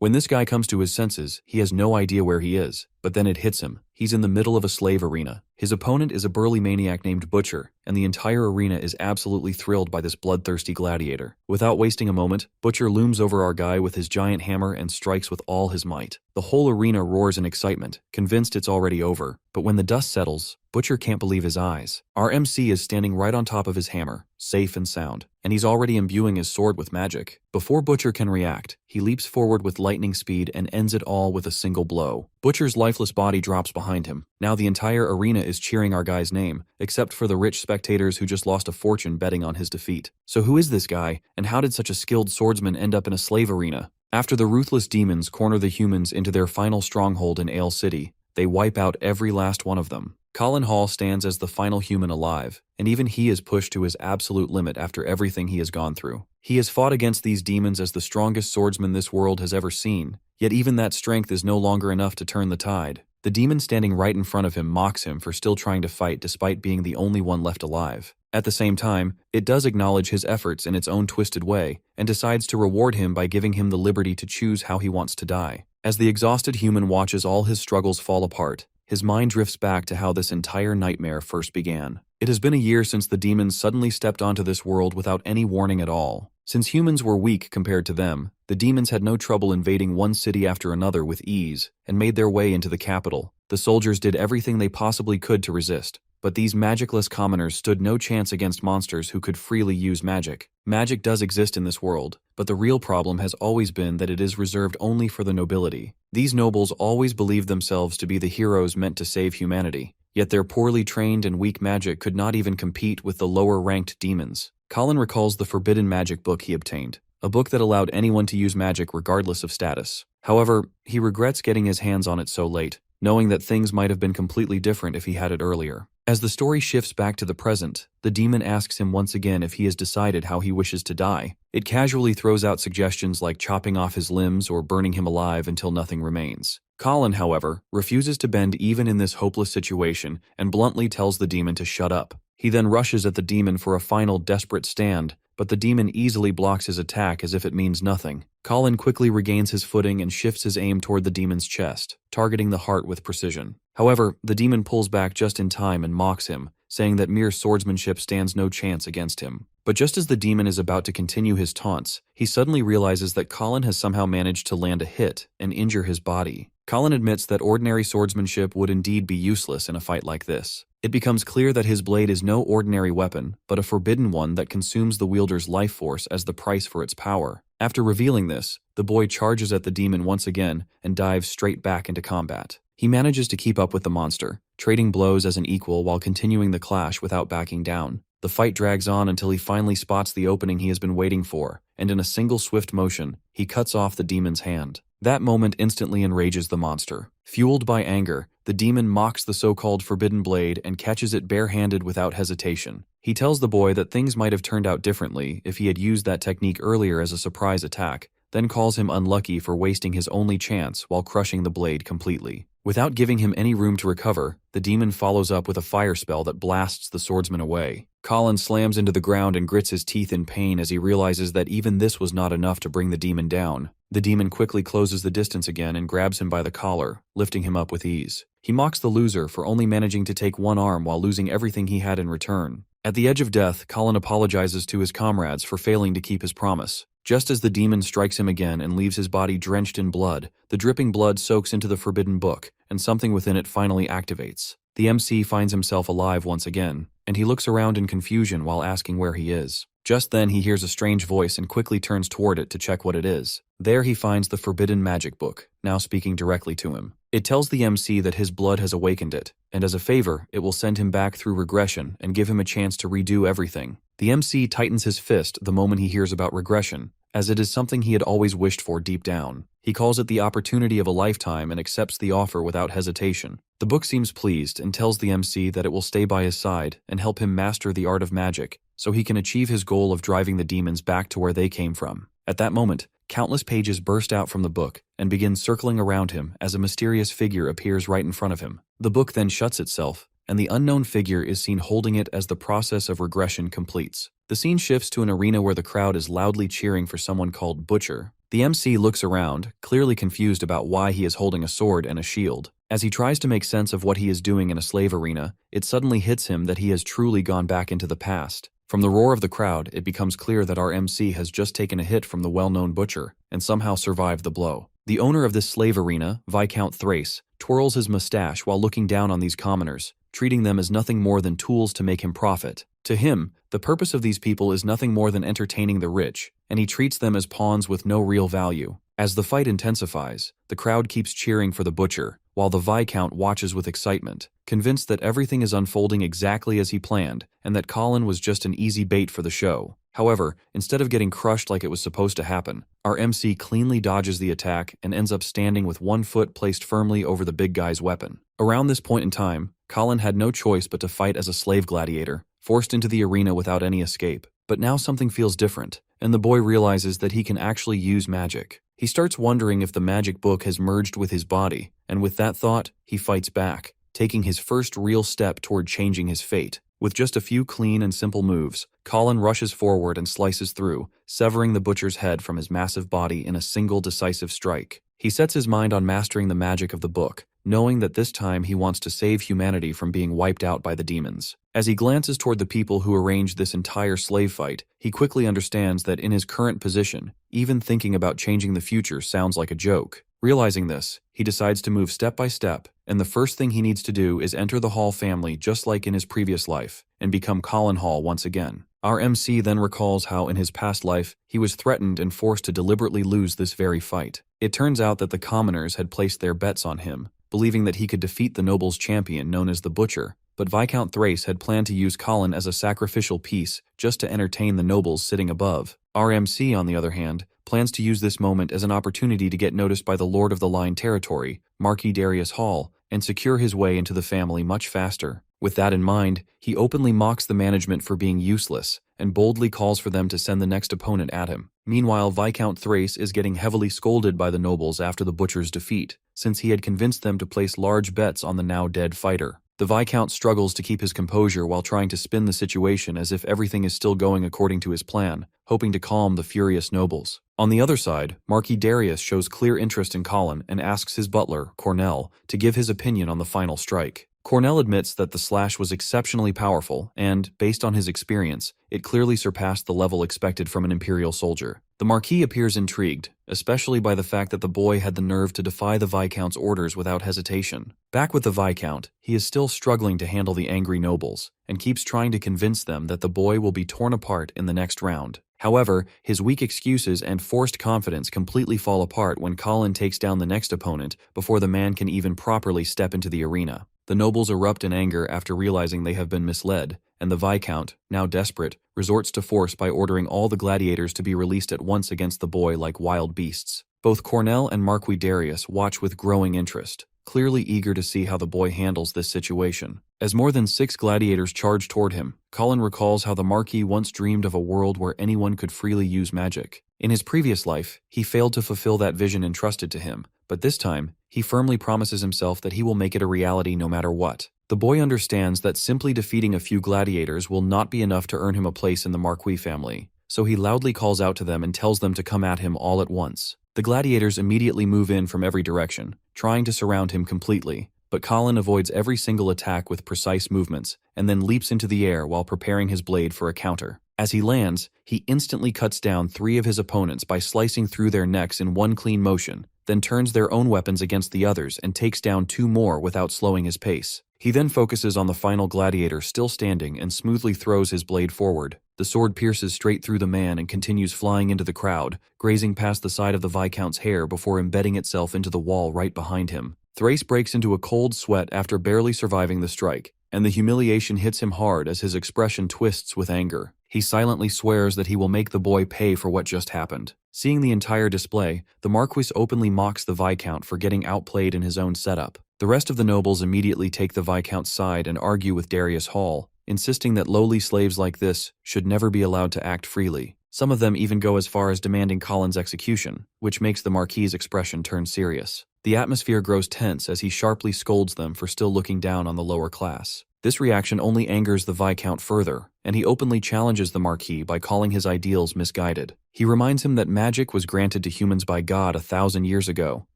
When this guy comes to his senses, he has no idea where he is, but then it hits him. He's in the middle of a slave arena. His opponent is a burly maniac named Butcher, and the entire arena is absolutely thrilled by this bloodthirsty gladiator. Without wasting a moment, Butcher looms over our guy with his giant hammer and strikes with all his might. The whole arena roars in excitement, convinced it's already over, but when the dust settles, Butcher can't believe his eyes. Our MC is standing right on top of his hammer, safe and sound, and he's already imbuing his sword with magic. Before Butcher can react, he leaps forward with lightning speed and ends it all with a single blow. Butcher's lifeless body drops behind him. Now the entire arena is cheering our guy's name, except for the rich spectators who just lost a fortune betting on his defeat. So who is this guy, and how did such a skilled swordsman end up in a slave arena? After the ruthless demons corner the humans into their final stronghold in Ale City, they wipe out every last one of them. Colin Hall stands as the final human alive, and even he is pushed to his absolute limit after everything he has gone through. He has fought against these demons as the strongest swordsman this world has ever seen, yet even that strength is no longer enough to turn the tide. The demon standing right in front of him mocks him for still trying to fight despite being the only one left alive. At the same time, it does acknowledge his efforts in its own twisted way, and decides to reward him by giving him the liberty to choose how he wants to die. As the exhausted human watches all his struggles fall apart, his mind drifts back to how this entire nightmare first began. It has been a year since the demons suddenly stepped onto this world without any warning at all. Since humans were weak compared to them, the demons had no trouble invading one city after another with ease, and made their way into the capital. The soldiers did everything they possibly could to resist, but these magicless commoners stood no chance against monsters who could freely use magic. Magic does exist in this world, but the real problem has always been that it is reserved only for the nobility. These nobles always believed themselves to be the heroes meant to save humanity, yet their poorly trained and weak magic could not even compete with the lower-ranked demons. Colin recalls the forbidden magic book he obtained, a book that allowed anyone to use magic regardless of status. However, he regrets getting his hands on it so late, knowing that things might have been completely different if he had it earlier. As the story shifts back to the present, the demon asks him once again if he has decided how he wishes to die. It casually throws out suggestions like chopping off his limbs or burning him alive until nothing remains. Colin, however, refuses to bend even in this hopeless situation and bluntly tells the demon to shut up. He then rushes at the demon for a final desperate stand, but the demon easily blocks his attack as if it means nothing. Colin quickly regains his footing and shifts his aim toward the demon's chest, targeting the heart with precision. However, the demon pulls back just in time and mocks him, saying that mere swordsmanship stands no chance against him. But just as the demon is about to continue his taunts, he suddenly realizes that Colin has somehow managed to land a hit and injure his body. Colin admits that ordinary swordsmanship would indeed be useless in a fight like this. It becomes clear that his blade is no ordinary weapon, but a forbidden one that consumes the wielder's life force as the price for its power. After revealing this, the boy charges at the demon once again and dives straight back into combat. He manages to keep up with the monster, trading blows as an equal while continuing the clash without backing down. The fight drags on until he finally spots the opening he has been waiting for, and in a single swift motion, he cuts off the demon's hand. That moment instantly enrages the monster. Fueled by anger, the demon mocks the so-called forbidden blade and catches it bare-handed without hesitation. He tells the boy that things might have turned out differently if he had used that technique earlier as a surprise attack, then calls him unlucky for wasting his only chance while crushing the blade completely. Without giving him any room to recover, the demon follows up with a fire spell that blasts the swordsman away. Colin slams into the ground and grits his teeth in pain as he realizes that even this was not enough to bring the demon down. The demon quickly closes the distance again and grabs him by the collar, lifting him up with ease. He mocks the loser for only managing to take one arm while losing everything he had in return. At the edge of death, Colin apologizes to his comrades for failing to keep his promise. Just as the demon strikes him again and leaves his body drenched in blood, the dripping blood soaks into the forbidden book, and something within it finally activates. The MC finds himself alive once again, and he looks around in confusion while asking where he is. Just then he hears a strange voice and quickly turns toward it to check what it is. There he finds the forbidden magic book, now speaking directly to him. It tells the MC that his blood has awakened it, and as a favor, it will send him back through regression and give him a chance to redo everything. The MC tightens his fist the moment he hears about regression, as it is something he had always wished for deep down. He calls it the opportunity of a lifetime and accepts the offer without hesitation. The book seems pleased and tells the MC that it will stay by his side and help him master the art of magic, so he can achieve his goal of driving the demons back to where they came from. At that moment, countless pages burst out from the book and begin circling around him as a mysterious figure appears right in front of him. The book then shuts itself, and the unknown figure is seen holding it as the process of regression completes. The scene shifts to an arena where the crowd is loudly cheering for someone called Butcher. The MC looks around, clearly confused about why he is holding a sword and a shield. As he tries to make sense of what he is doing in a slave arena, it suddenly hits him that he has truly gone back into the past. From the roar of the crowd, it becomes clear that our MC has just taken a hit from the well-known butcher, and somehow survived the blow. The owner of this slave arena, Viscount Thrace, twirls his mustache while looking down on these commoners, treating them as nothing more than tools to make him profit. To him, the purpose of these people is nothing more than entertaining the rich, and he treats them as pawns with no real value. As the fight intensifies, the crowd keeps cheering for the butcher, while the Viscount watches with excitement, convinced that everything is unfolding exactly as he planned, and that Colin was just an easy bait for the show. However, instead of getting crushed like it was supposed to happen, our MC cleanly dodges the attack and ends up standing with one foot placed firmly over the big guy's weapon. Around this point in time, Colin had no choice but to fight as a slave gladiator, forced into the arena without any escape. But now something feels different, and the boy realizes that he can actually use magic. He starts wondering if the magic book has merged with his body, and with that thought, he fights back, taking his first real step toward changing his fate. With just a few clean and simple moves, Colin rushes forward and slices through, severing the butcher's head from his massive body in a single decisive strike. He sets his mind on mastering the magic of the book, knowing that this time he wants to save humanity from being wiped out by the demons. As he glances toward the people who arranged this entire slave fight, he quickly understands that in his current position, even thinking about changing the future sounds like a joke. Realizing this, he decides to move step by step, and the first thing he needs to do is enter the Hall family just like in his previous life, and become Colin Hall once again. Our MC then recalls how in his past life, he was threatened and forced to deliberately lose this very fight. It turns out that the commoners had placed their bets on him, believing that he could defeat the nobles' champion known as the Butcher, but Viscount Thrace had planned to use Colin as a sacrificial piece just to entertain the nobles sitting above. Our MC, on the other hand, plans to use this moment as an opportunity to get noticed by the Lord of the Line territory, Marquis Darius Hall, and secure his way into the family much faster. With that in mind, he openly mocks the management for being useless, and boldly calls for them to send the next opponent at him. Meanwhile, Viscount Thrace is getting heavily scolded by the nobles after the Butcher's defeat, since he had convinced them to place large bets on the now-dead fighter. The Viscount struggles to keep his composure while trying to spin the situation as if everything is still going according to his plan, hoping to calm the furious nobles. On the other side, Marquis Darius shows clear interest in Colin and asks his butler, Cornell, to give his opinion on the final strike. Cornell admits that the slash was exceptionally powerful and, based on his experience, it clearly surpassed the level expected from an Imperial soldier. The Marquis appears intrigued, especially by the fact that the boy had the nerve to defy the Viscount's orders without hesitation. Back with the Viscount, he is still struggling to handle the angry nobles, and keeps trying to convince them that the boy will be torn apart in the next round. However, his weak excuses and forced confidence completely fall apart when Colin takes down the next opponent before the man can even properly step into the arena. The nobles erupt in anger after realizing they have been misled, and the Viscount, now desperate, resorts to force by ordering all the gladiators to be released at once against the boy like wild beasts. Both Cornell and Marquis Darius watch with growing interest, clearly eager to see how the boy handles this situation. As more than 6 gladiators charge toward him, Colin recalls how the Marquis once dreamed of a world where anyone could freely use magic. In his previous life, he failed to fulfill that vision entrusted to him, but this time, he firmly promises himself that he will make it a reality no matter what. The boy understands that simply defeating a few gladiators will not be enough to earn him a place in the Marquis family, so he loudly calls out to them and tells them to come at him all at once. The gladiators immediately move in from every direction, trying to surround him completely, but Colin avoids every single attack with precise movements, and then leaps into the air while preparing his blade for a counter. As he lands, he instantly cuts down 3 of his opponents by slicing through their necks in one clean motion, then turns their own weapons against the others and takes down 2 more without slowing his pace. He then focuses on the final gladiator still standing and smoothly throws his blade forward. The sword pierces straight through the man and continues flying into the crowd, grazing past the side of the Viscount's hair before embedding itself into the wall right behind him. Thrace breaks into a cold sweat after barely surviving the strike, and the humiliation hits him hard as his expression twists with anger. He silently swears that he will make the boy pay for what just happened. Seeing the entire display, the Marquis openly mocks the Viscount for getting outplayed in his own setup. The rest of the nobles immediately take the Viscount's side and argue with Darius Hall, insisting that lowly slaves like this should never be allowed to act freely. Some of them even go as far as demanding Colin's execution, which makes the Marquis' expression turn serious. The atmosphere grows tense as he sharply scolds them for still looking down on the lower class. This reaction only angers the Viscount further, and he openly challenges the Marquis by calling his ideals misguided. He reminds him that magic was granted to humans by God 1,000 years ago,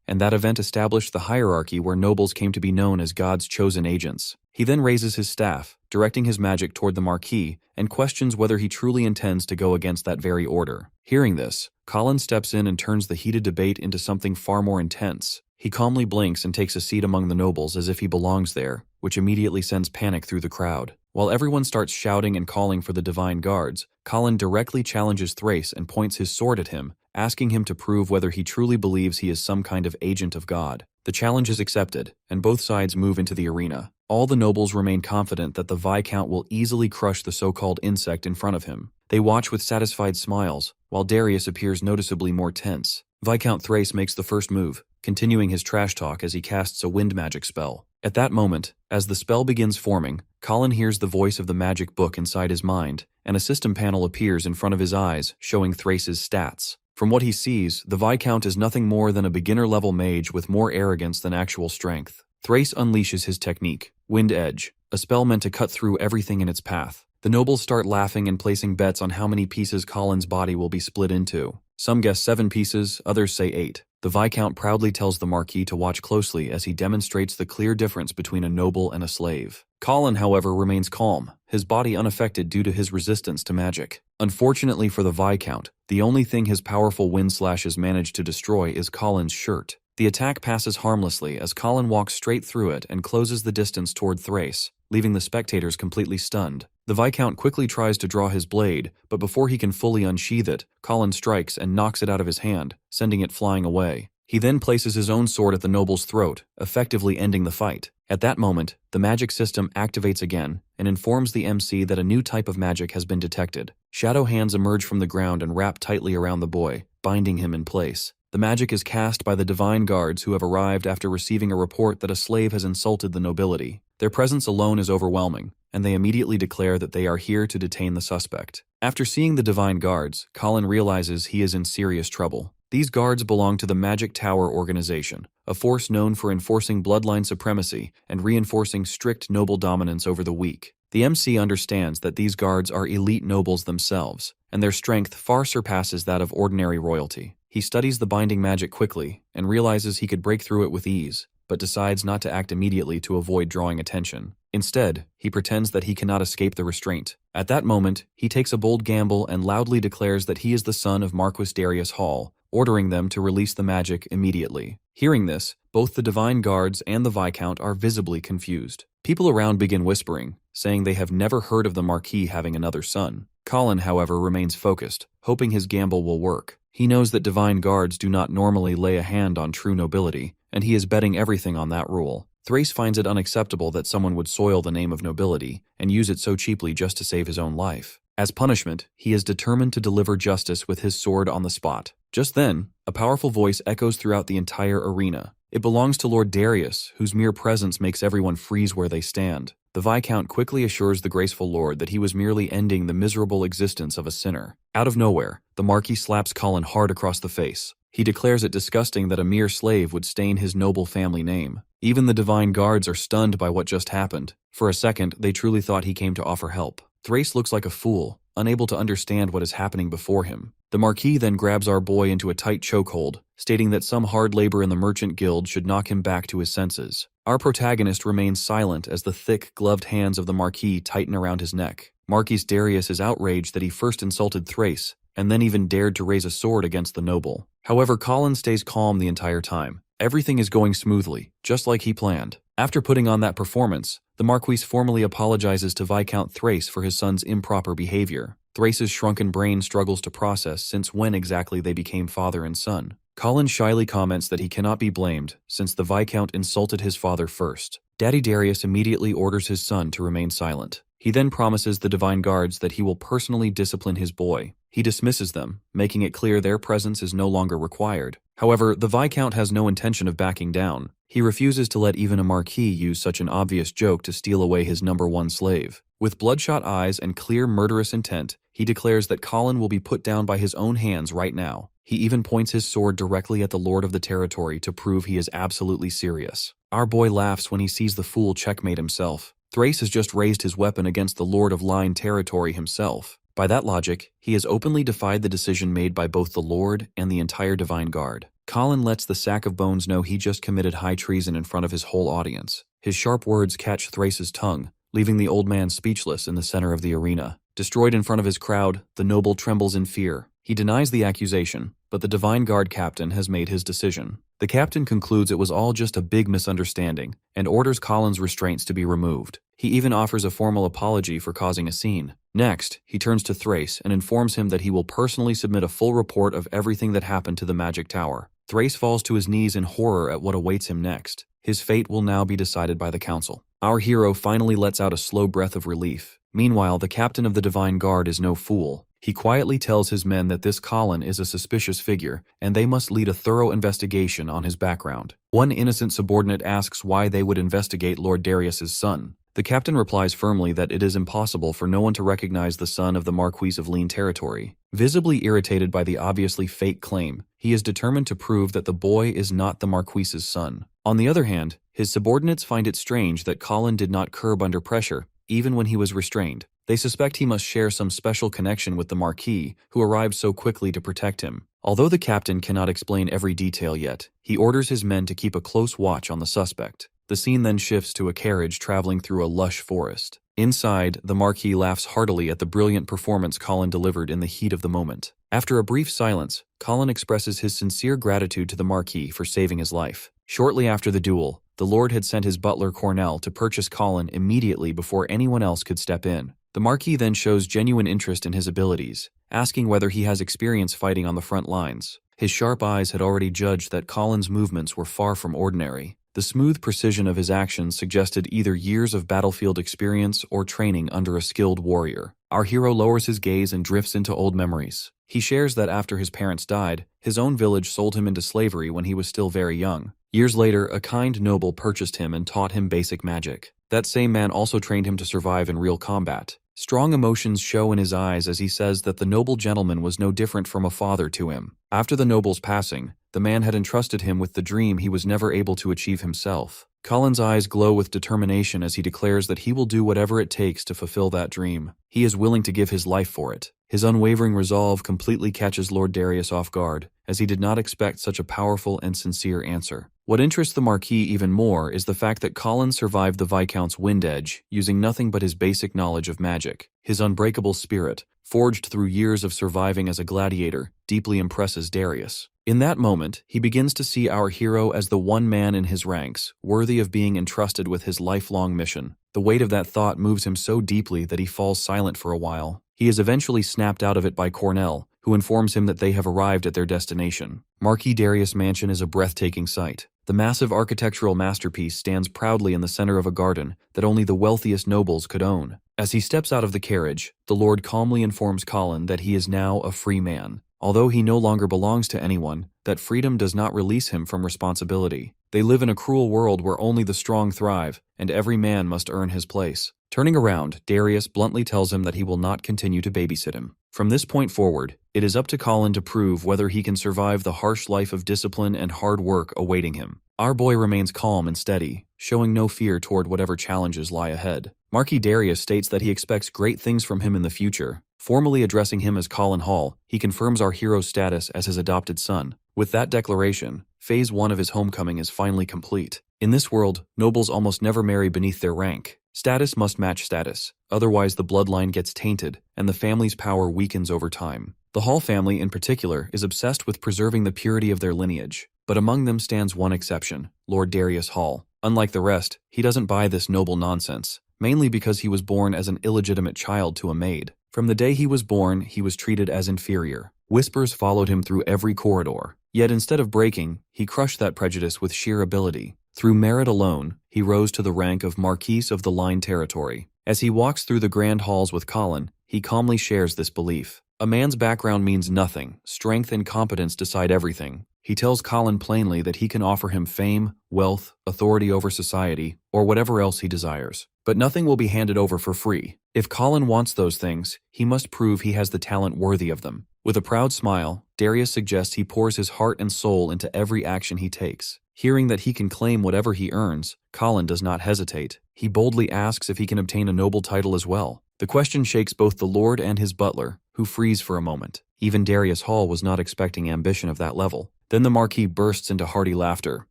and that event established the hierarchy where nobles came to be known as God's chosen agents. He then raises his staff, directing his magic toward the Marquis, and questions whether he truly intends to go against that very order. Hearing this, Colin steps in and turns the heated debate into something far more intense. He calmly blinks and takes a seat among the nobles as if he belongs there, which immediately sends panic through the crowd. While everyone starts shouting and calling for the divine guards, Colin directly challenges Thrace and points his sword at him, asking him to prove whether he truly believes he is some kind of agent of God. The challenge is accepted, and both sides move into the arena. All the nobles remain confident that the Viscount will easily crush the so-called insect in front of him. They watch with satisfied smiles, while Darius appears noticeably more tense. Viscount Thrace makes the first move, continuing his trash talk as he casts a wind magic spell. At that moment, as the spell begins forming, Colin hears the voice of the magic book inside his mind, and a system panel appears in front of his eyes, showing Thrace's stats. From what he sees, the Viscount is nothing more than a beginner-level mage with more arrogance than actual strength. Thrace unleashes his technique, Wind Edge, a spell meant to cut through everything in its path. The nobles start laughing and placing bets on how many pieces Colin's body will be split into. Some guess 7 pieces, others say 8. The Viscount proudly tells the Marquis to watch closely as he demonstrates the clear difference between a noble and a slave. Colin, however, remains calm, his body unaffected due to his resistance to magic. Unfortunately for the Viscount, the only thing his powerful wind slashes manage to destroy is Colin's shirt. The attack passes harmlessly as Colin walks straight through it and closes the distance toward Thrace, leaving the spectators completely stunned. The Viscount quickly tries to draw his blade, but before he can fully unsheath it, Colin strikes and knocks it out of his hand, sending it flying away. He then places his own sword at the noble's throat, effectively ending the fight. At that moment, the magic system activates again and informs the MC that a new type of magic has been detected. Shadow hands emerge from the ground and wrap tightly around the boy, binding him in place. The magic is cast by the divine guards who have arrived after receiving a report that a slave has insulted the nobility. Their presence alone is overwhelming, and they immediately declare that they are here to detain the suspect. After seeing the divine guards, Colin realizes he is in serious trouble. These guards belong to the Magic Tower organization, a force known for enforcing bloodline supremacy and reinforcing strict noble dominance over the weak. The MC understands that these guards are elite nobles themselves, and their strength far surpasses that of ordinary royalty. He studies the binding magic quickly and realizes he could break through it with ease, but decides not to act immediately to avoid drawing attention. Instead, he pretends that he cannot escape the restraint. At that moment, he takes a bold gamble and loudly declares that he is the son of Marquis Darius Hall, ordering them to release the magic immediately. Hearing this, both the divine guards and the Viscount are visibly confused. People around begin whispering, saying they have never heard of the Marquis having another son. Colin, however, remains focused, hoping his gamble will work. He knows that divine guards do not normally lay a hand on true nobility, and he is betting everything on that rule. Thrace finds it unacceptable that someone would soil the name of nobility and use it so cheaply just to save his own life. As punishment, he is determined to deliver justice with his sword on the spot. Just then, a powerful voice echoes throughout the entire arena. It belongs to Lord Darius, whose mere presence makes everyone freeze where they stand. The Viscount quickly assures the graceful lord that he was merely ending the miserable existence of a sinner. Out of nowhere, the Marquis slaps Colin hard across the face. He declares it disgusting that a mere slave would stain his noble family name. Even the divine guards are stunned by what just happened. For a second, they truly thought he came to offer help. Thrace looks like a fool, unable to understand what is happening before him. The Marquis then grabs our boy into a tight chokehold, stating that some hard labor in the merchant guild should knock him back to his senses. Our protagonist remains silent as the thick, gloved hands of the Marquis tighten around his neck. Marquis Darius is outraged that he first insulted Thrace, and then even dared to raise a sword against the noble. However, Colin stays calm the entire time. Everything is going smoothly, just like he planned. After putting on that performance, the Marquis formally apologizes to Viscount Thrace for his son's improper behavior. Thrace's shrunken brain struggles to process since when exactly they became father and son. Colin shyly comments that he cannot be blamed since the Viscount insulted his father first. Daddy Darius immediately orders his son to remain silent. He then promises the divine guards that he will personally discipline his boy. He dismisses them, making it clear their presence is no longer required. However, the Viscount has no intention of backing down. He refuses to let even a Marquis use such an obvious joke to steal away his #1 slave. With bloodshot eyes and clear murderous intent, he declares that Colin will be put down by his own hands right now. He even points his sword directly at the lord of the territory to prove he is absolutely serious. Our boy laughs when he sees the fool checkmate himself. Thrace has just raised his weapon against the Lord of Line territory himself. By that logic, he has openly defied the decision made by both the Lord and the entire Divine Guard. Colin lets the sack of bones know he just committed high treason in front of his whole audience. His sharp words catch Thrace's tongue, leaving the old man speechless in the center of the arena. Destroyed in front of his crowd, the noble trembles in fear. He denies the accusation, but the Divine Guard captain has made his decision. The captain concludes it was all just a big misunderstanding and orders Colin's restraints to be removed. He even offers a formal apology for causing a scene. Next, he turns to Thrace and informs him that he will personally submit a full report of everything that happened to the magic tower. Thrace falls to his knees in horror at what awaits him next. His fate will now be decided by the council. Our hero finally lets out a slow breath of relief. Meanwhile, the captain of the Divine Guard is no fool. He quietly tells his men that this Colin is a suspicious figure, and they must lead a thorough investigation on his background. One innocent subordinate asks why they would investigate Lord Darius's son. The captain replies firmly that it is impossible for no one to recognize the son of the Marquis of Lean Territory. Visibly irritated by the obviously fake claim, he is determined to prove that the boy is not the Marquis's son. On the other hand, his subordinates find it strange that Colin did not curb under pressure, even when he was restrained. They suspect he must share some special connection with the Marquis, who arrived so quickly to protect him. Although the captain cannot explain every detail yet, he orders his men to keep a close watch on the suspect. The scene then shifts to a carriage traveling through a lush forest. Inside, the Marquis laughs heartily at the brilliant performance Colin delivered in the heat of the moment. After a brief silence, Colin expresses his sincere gratitude to the Marquis for saving his life. Shortly after the duel, the Lord had sent his butler Cornell to purchase Colin immediately before anyone else could step in. The Marquis then shows genuine interest in his abilities, asking whether he has experience fighting on the front lines. His sharp eyes had already judged that Colin's movements were far from ordinary. The smooth precision of his actions suggested either years of battlefield experience or training under a skilled warrior. Our hero lowers his gaze and drifts into old memories. He shares that after his parents died, his own village sold him into slavery when he was still very young. Years later, a kind noble purchased him and taught him basic magic. That same man also trained him to survive in real combat. Strong emotions show in his eyes as he says that the noble gentleman was no different from a father to him. After the noble's passing, the man had entrusted him with the dream he was never able to achieve himself. Colin's eyes glow with determination as he declares that he will do whatever it takes to fulfill that dream. He is willing to give his life for it. His unwavering resolve completely catches Lord Darius off guard, as he did not expect such a powerful and sincere answer. What interests the Marquis even more is the fact that Colin survived the Viscount's wind edge, using nothing but his basic knowledge of magic. His unbreakable spirit, forged through years of surviving as a gladiator, deeply impresses Darius. In that moment, he begins to see our hero as the one man in his ranks, worthy of being entrusted with his lifelong mission. The weight of that thought moves him so deeply that he falls silent for a while. He is eventually snapped out of it by Cornell, who informs him that they have arrived at their destination. Marquis Darius' mansion is a breathtaking sight. The massive architectural masterpiece stands proudly in the center of a garden that only the wealthiest nobles could own. As he steps out of the carriage, the Lord calmly informs Colin that he is now a free man. Although he no longer belongs to anyone, that freedom does not release him from responsibility. They live in a cruel world where only the strong thrive, and every man must earn his place. Turning around, Darius bluntly tells him that he will not continue to babysit him. From this point forward, it is up to Colin to prove whether he can survive the harsh life of discipline and hard work awaiting him. Our boy remains calm and steady, showing no fear toward whatever challenges lie ahead. Marquis Darius states that he expects great things from him in the future. Formally addressing him as Colin Hall, he confirms our hero's status as his adopted son. With that declaration, Phase 1 of his homecoming is finally complete. In this world, nobles almost never marry beneath their rank. Status must match status, otherwise the bloodline gets tainted, and the family's power weakens over time. The Hall family, in particular, is obsessed with preserving the purity of their lineage. But among them stands one exception, Lord Darius Hall. Unlike the rest, he doesn't buy this noble nonsense, mainly because he was born as an illegitimate child to a maid. From the day he was born, he was treated as inferior. Whispers followed him through every corridor. Yet instead of breaking, he crushed that prejudice with sheer ability. Through merit alone, he rose to the rank of Marquis of the Line Territory. As he walks through the grand halls with Colin, he calmly shares this belief. A man's background means nothing. Strength and competence decide everything. He tells Colin plainly that he can offer him fame, wealth, authority over society, or whatever else he desires. But nothing will be handed over for free. If Colin wants those things, he must prove he has the talent worthy of them. With a proud smile, Darius suggests he pours his heart and soul into every action he takes. Hearing that he can claim whatever he earns, Colin does not hesitate. He boldly asks if he can obtain a noble title as well. The question shakes both the lord and his butler, who freeze for a moment. Even Darius Hall was not expecting ambition of that level. Then the Marquis bursts into hearty laughter.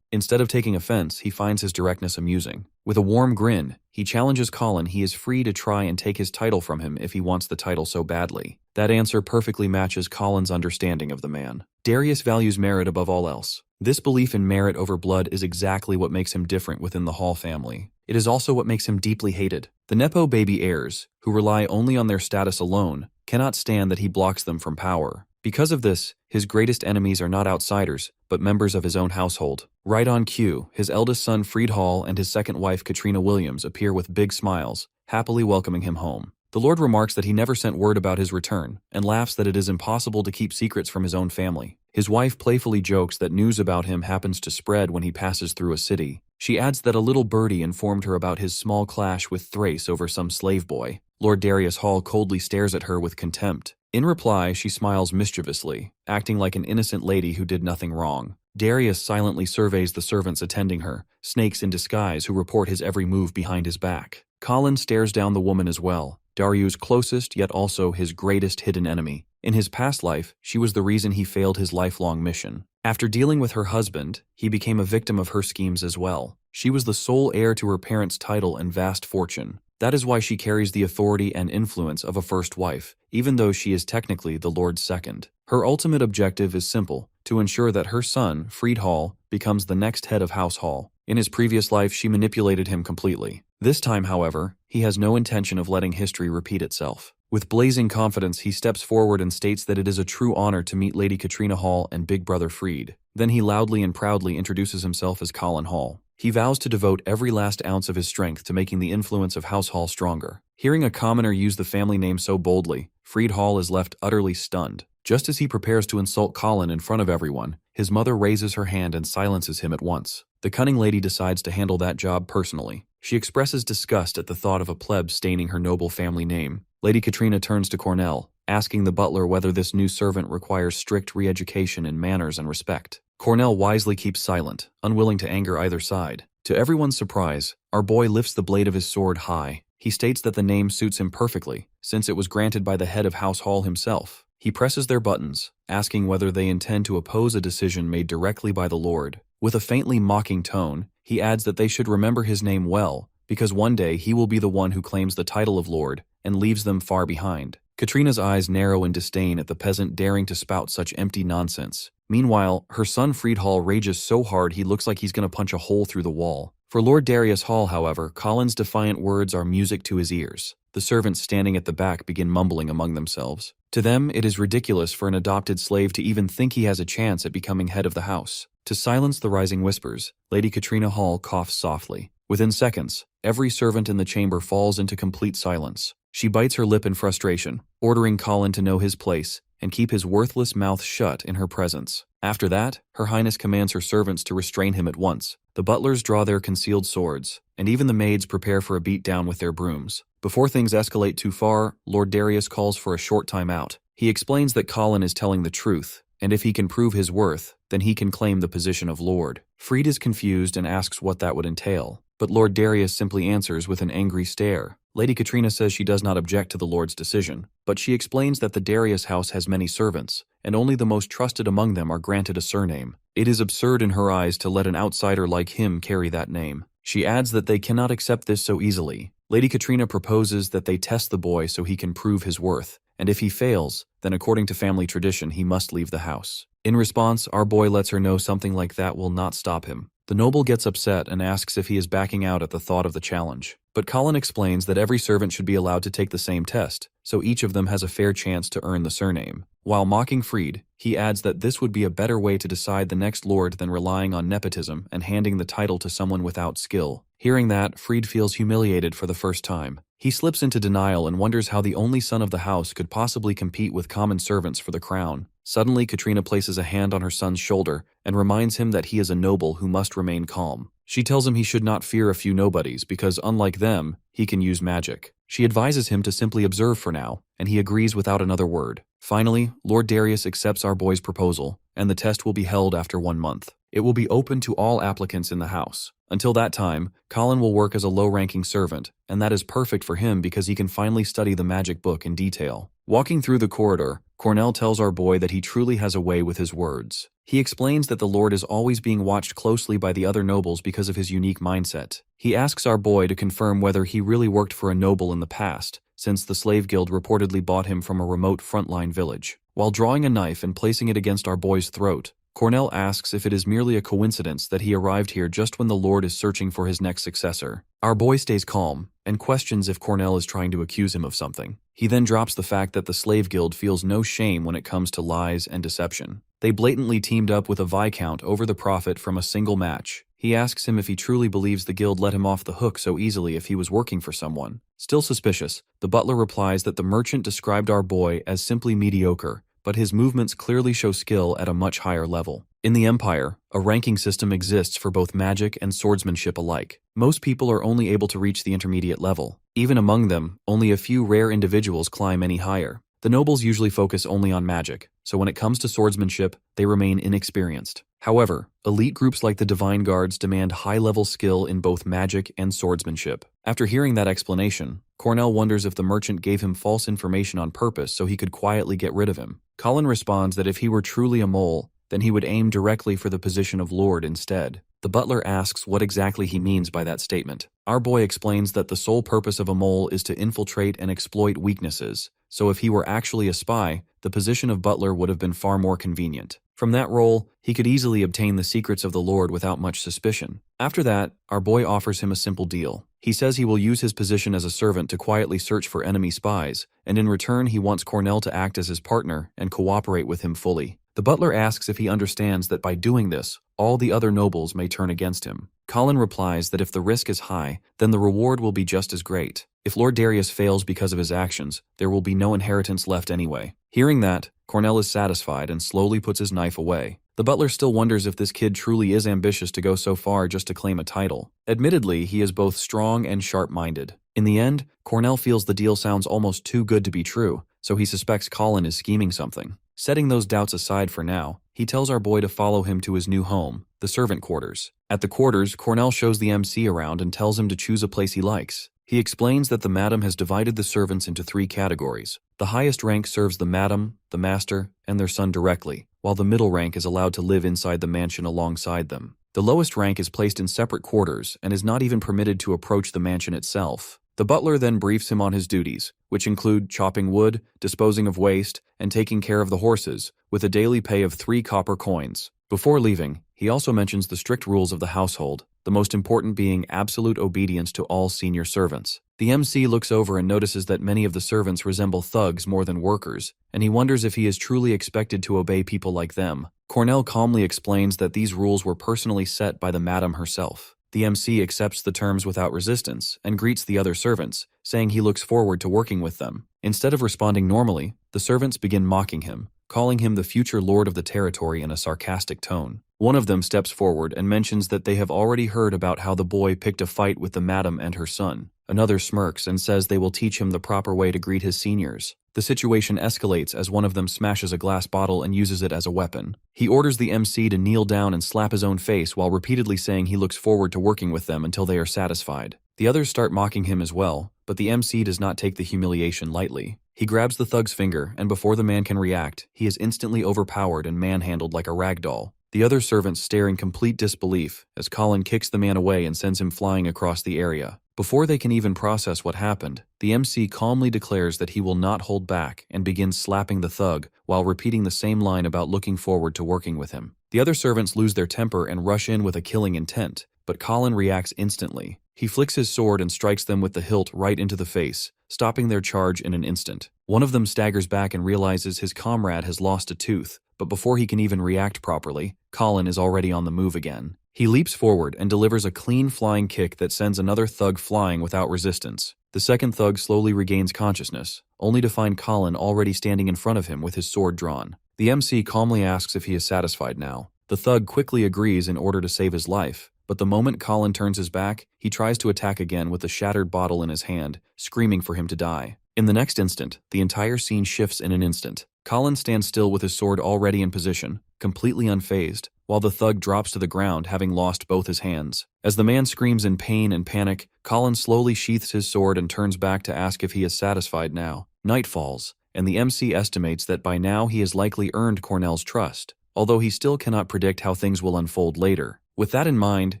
Instead of taking offense, he finds his directness amusing. With a warm grin, he challenges Colin he is free to try and take his title from him if he wants the title so badly. That answer perfectly matches Colin's understanding of the man. Darius values merit above all else. This belief in merit over blood is exactly what makes him different within the Hall family. It is also what makes him deeply hated. The Nepo baby heirs, who rely only on their status alone, cannot stand that he blocks them from power. Because of this, his greatest enemies are not outsiders, but members of his own household. Right on cue, his eldest son Freed Hall and his second wife Katrina Williams appear with big smiles, happily welcoming him home. The Lord remarks that he never sent word about his return, and laughs that it is impossible to keep secrets from his own family. His wife playfully jokes that news about him happens to spread when he passes through a city. She adds that a little birdie informed her about his small clash with Thrace over some slave boy. Lord Darius Hall coldly stares at her with contempt. In reply, she smiles mischievously, acting like an innocent lady who did nothing wrong. Darius silently surveys the servants attending her, snakes in disguise who report his every move behind his back. Colin stares down the woman as well, Daryu's closest yet also his greatest hidden enemy. In his past life, she was the reason he failed his lifelong mission. After dealing with her husband, he became a victim of her schemes as well. She was the sole heir to her parents' title and vast fortune. That is why she carries the authority and influence of a first wife, even though she is technically the Lord's second. Her ultimate objective is simple, to ensure that her son, Freed Hall, becomes the next head of House Hall. In his previous life, she manipulated him completely. This time, however, he has no intention of letting history repeat itself. With blazing confidence, he steps forward and states that it is a true honor to meet Lady Katrina Hall and Big Brother Freed. Then he loudly and proudly introduces himself as Colin Hall. He vows to devote every last ounce of his strength to making the influence of House Hall stronger. Hearing a commoner use the family name so boldly, Freed Hall is left utterly stunned. Just as he prepares to insult Colin in front of everyone, his mother raises her hand and silences him at once. The cunning lady decides to handle that job personally. She expresses disgust at the thought of a pleb staining her noble family name. Lady Katrina turns to Cornell, asking the butler whether this new servant requires strict re-education in manners and respect. Cornell wisely keeps silent, unwilling to anger either side. To everyone's surprise, our boy lifts the blade of his sword high. He states that the name suits him perfectly, since it was granted by the head of House Hall himself. He presses their buttons, asking whether they intend to oppose a decision made directly by the Lord. With a faintly mocking tone, he adds that they should remember his name well, because one day he will be the one who claims the title of Lord and leaves them far behind. Katrina's eyes narrow in disdain at the peasant daring to spout such empty nonsense. Meanwhile, her son Freed Hall rages so hard he looks like he's going to punch a hole through the wall. For Lord Darius Hall, however, Colin's defiant words are music to his ears. The servants standing at the back begin mumbling among themselves. To them, it is ridiculous for an adopted slave to even think he has a chance at becoming head of the house. To silence the rising whispers, Lady Katrina Hall coughs softly. Within seconds, every servant in the chamber falls into complete silence. She bites her lip in frustration, ordering Colin to know his place and keep his worthless mouth shut in her presence. After that, Her Highness commands her servants to restrain him at once. The butlers draw their concealed swords, and even the maids prepare for a beatdown with their brooms. Before things escalate too far, Lord Darius calls for a short time out. He explains that Colin is telling the truth, and if he can prove his worth, then he can claim the position of Lord. Freed is confused and asks what that would entail, but Lord Darius simply answers with an angry stare. Lady Katrina says she does not object to the Lord's decision, but she explains that the Darius house has many servants, and only the most trusted among them are granted a surname. It is absurd in her eyes to let an outsider like him carry that name. She adds that they cannot accept this so easily. Lady Katrina proposes that they test the boy so he can prove his worth, and if he fails, then according to family tradition he must leave the house. In response, our boy lets her know something like that will not stop him. The noble gets upset and asks if he is backing out at the thought of the challenge. But Colin explains that every servant should be allowed to take the same test, so each of them has a fair chance to earn the surname. While mocking Freed, he adds that this would be a better way to decide the next lord than relying on nepotism and handing the title to someone without skill. Hearing that, Freed feels humiliated for the first time. He slips into denial and wonders how the only son of the house could possibly compete with common servants for the crown. Suddenly, Katrina places a hand on her son's shoulder and reminds him that he is a noble who must remain calm. She tells him he should not fear a few nobodies because, unlike them, he can use magic. She advises him to simply observe for now, and he agrees without another word. Finally, Lord Darius accepts our boy's proposal, and the test will be held after 1 month. It will be open to all applicants in the house. Until that time, Colin will work as a low-ranking servant, and that is perfect for him because he can finally study the magic book in detail. Walking through the corridor, Cornell tells our boy that he truly has a way with his words. He explains that the Lord is always being watched closely by the other nobles because of his unique mindset. He asks our boy to confirm whether he really worked for a noble in the past, since the slave guild reportedly bought him from a remote frontline village. While drawing a knife and placing it against our boy's throat, Cornell asks if it is merely a coincidence that he arrived here just when the Lord is searching for his next successor. Our boy stays calm and questions if Cornell is trying to accuse him of something. He then drops the fact that the slave guild feels no shame when it comes to lies and deception. They blatantly teamed up with a Viscount over the profit from a single match. He asks him if he truly believes the guild let him off the hook so easily if he was working for someone. Still suspicious, the butler replies that the merchant described our boy as simply mediocre, but his movements clearly show skill at a much higher level. In the Empire, a ranking system exists for both magic and swordsmanship alike. Most people are only able to reach the intermediate level. Even among them, only a few rare individuals climb any higher. The nobles usually focus only on magic, so when it comes to swordsmanship, they remain inexperienced. However, elite groups like the Divine Guards demand high-level skill in both magic and swordsmanship. After hearing that explanation, Cornell wonders if the merchant gave him false information on purpose so he could quietly get rid of him. Colin responds that if he were truly a mole, then he would aim directly for the position of Lord instead. The butler asks what exactly he means by that statement. Our boy explains that the sole purpose of a mole is to infiltrate and exploit weaknesses, so if he were actually a spy, the position of butler would have been far more convenient. From that role, he could easily obtain the secrets of the Lord without much suspicion. After that, our boy offers him a simple deal. He says he will use his position as a servant to quietly search for enemy spies, and in return he wants Cornell to act as his partner and cooperate with him fully. The butler asks if he understands that by doing this, all the other nobles may turn against him. Colin replies that if the risk is high, then the reward will be just as great. If Lord Darius fails because of his actions, there will be no inheritance left anyway. Hearing that, Cornell is satisfied and slowly puts his knife away. The butler still wonders if this kid truly is ambitious to go so far just to claim a title. Admittedly, he is both strong and sharp-minded. In the end, Cornell feels the deal sounds almost too good to be true, so he suspects Colin is scheming something. Setting those doubts aside for now, he tells our boy to follow him to his new home, the servant quarters. At the quarters, Cornell shows the MC around and tells him to choose a place he likes. He explains that the madam has divided the servants into 3 categories. The highest rank serves the madam, the master, and their son directly, while the middle rank is allowed to live inside the mansion alongside them. The lowest rank is placed in separate quarters and is not even permitted to approach the mansion itself. The butler then briefs him on his duties, which include chopping wood, disposing of waste, and taking care of the horses, with a daily pay of 3 copper coins. Before leaving, he also mentions the strict rules of the household, the most important being absolute obedience to all senior servants. The MC looks over and notices that many of the servants resemble thugs more than workers, and he wonders if he is truly expected to obey people like them. Cornell calmly explains that these rules were personally set by the madam herself. The MC accepts the terms without resistance and greets the other servants, saying he looks forward to working with them. Instead of responding normally, the servants begin mocking him, calling him the future lord of the territory in a sarcastic tone. One of them steps forward and mentions that they have already heard about how the boy picked a fight with the madam and her son. Another smirks and says they will teach him the proper way to greet his seniors. The situation escalates as one of them smashes a glass bottle and uses it as a weapon. He orders the MC to kneel down and slap his own face while repeatedly saying he looks forward to working with them until they are satisfied. The others start mocking him as well, but the MC does not take the humiliation lightly. He grabs the thug's finger, and before the man can react, he is instantly overpowered and manhandled like a rag doll. The other servants stare in complete disbelief as Colin kicks the man away and sends him flying across the area. Before they can even process what happened, the MC calmly declares that he will not hold back and begins slapping the thug while repeating the same line about looking forward to working with him. The other servants lose their temper and rush in with a killing intent, but Colin reacts instantly. He flicks his sword and strikes them with the hilt right into the face, stopping their charge in an instant. One of them staggers back and realizes his comrade has lost a tooth, but before he can even react properly, Colin is already on the move again. He leaps forward and delivers a clean flying kick that sends another thug flying without resistance. The second thug slowly regains consciousness, only to find Colin already standing in front of him with his sword drawn. The MC calmly asks if he is satisfied now. The thug quickly agrees in order to save his life, but the moment Colin turns his back, he tries to attack again with the shattered bottle in his hand, screaming for him to die. In the next instant, the entire scene shifts in an instant. Colin stands still with his sword already in position, completely unfazed, while the thug drops to the ground having lost both his hands. As the man screams in pain and panic, Colin slowly sheaths his sword and turns back to ask if he is satisfied now. Night falls, and the MC estimates that by now he has likely earned Cornell's trust, although he still cannot predict how things will unfold later. With that in mind,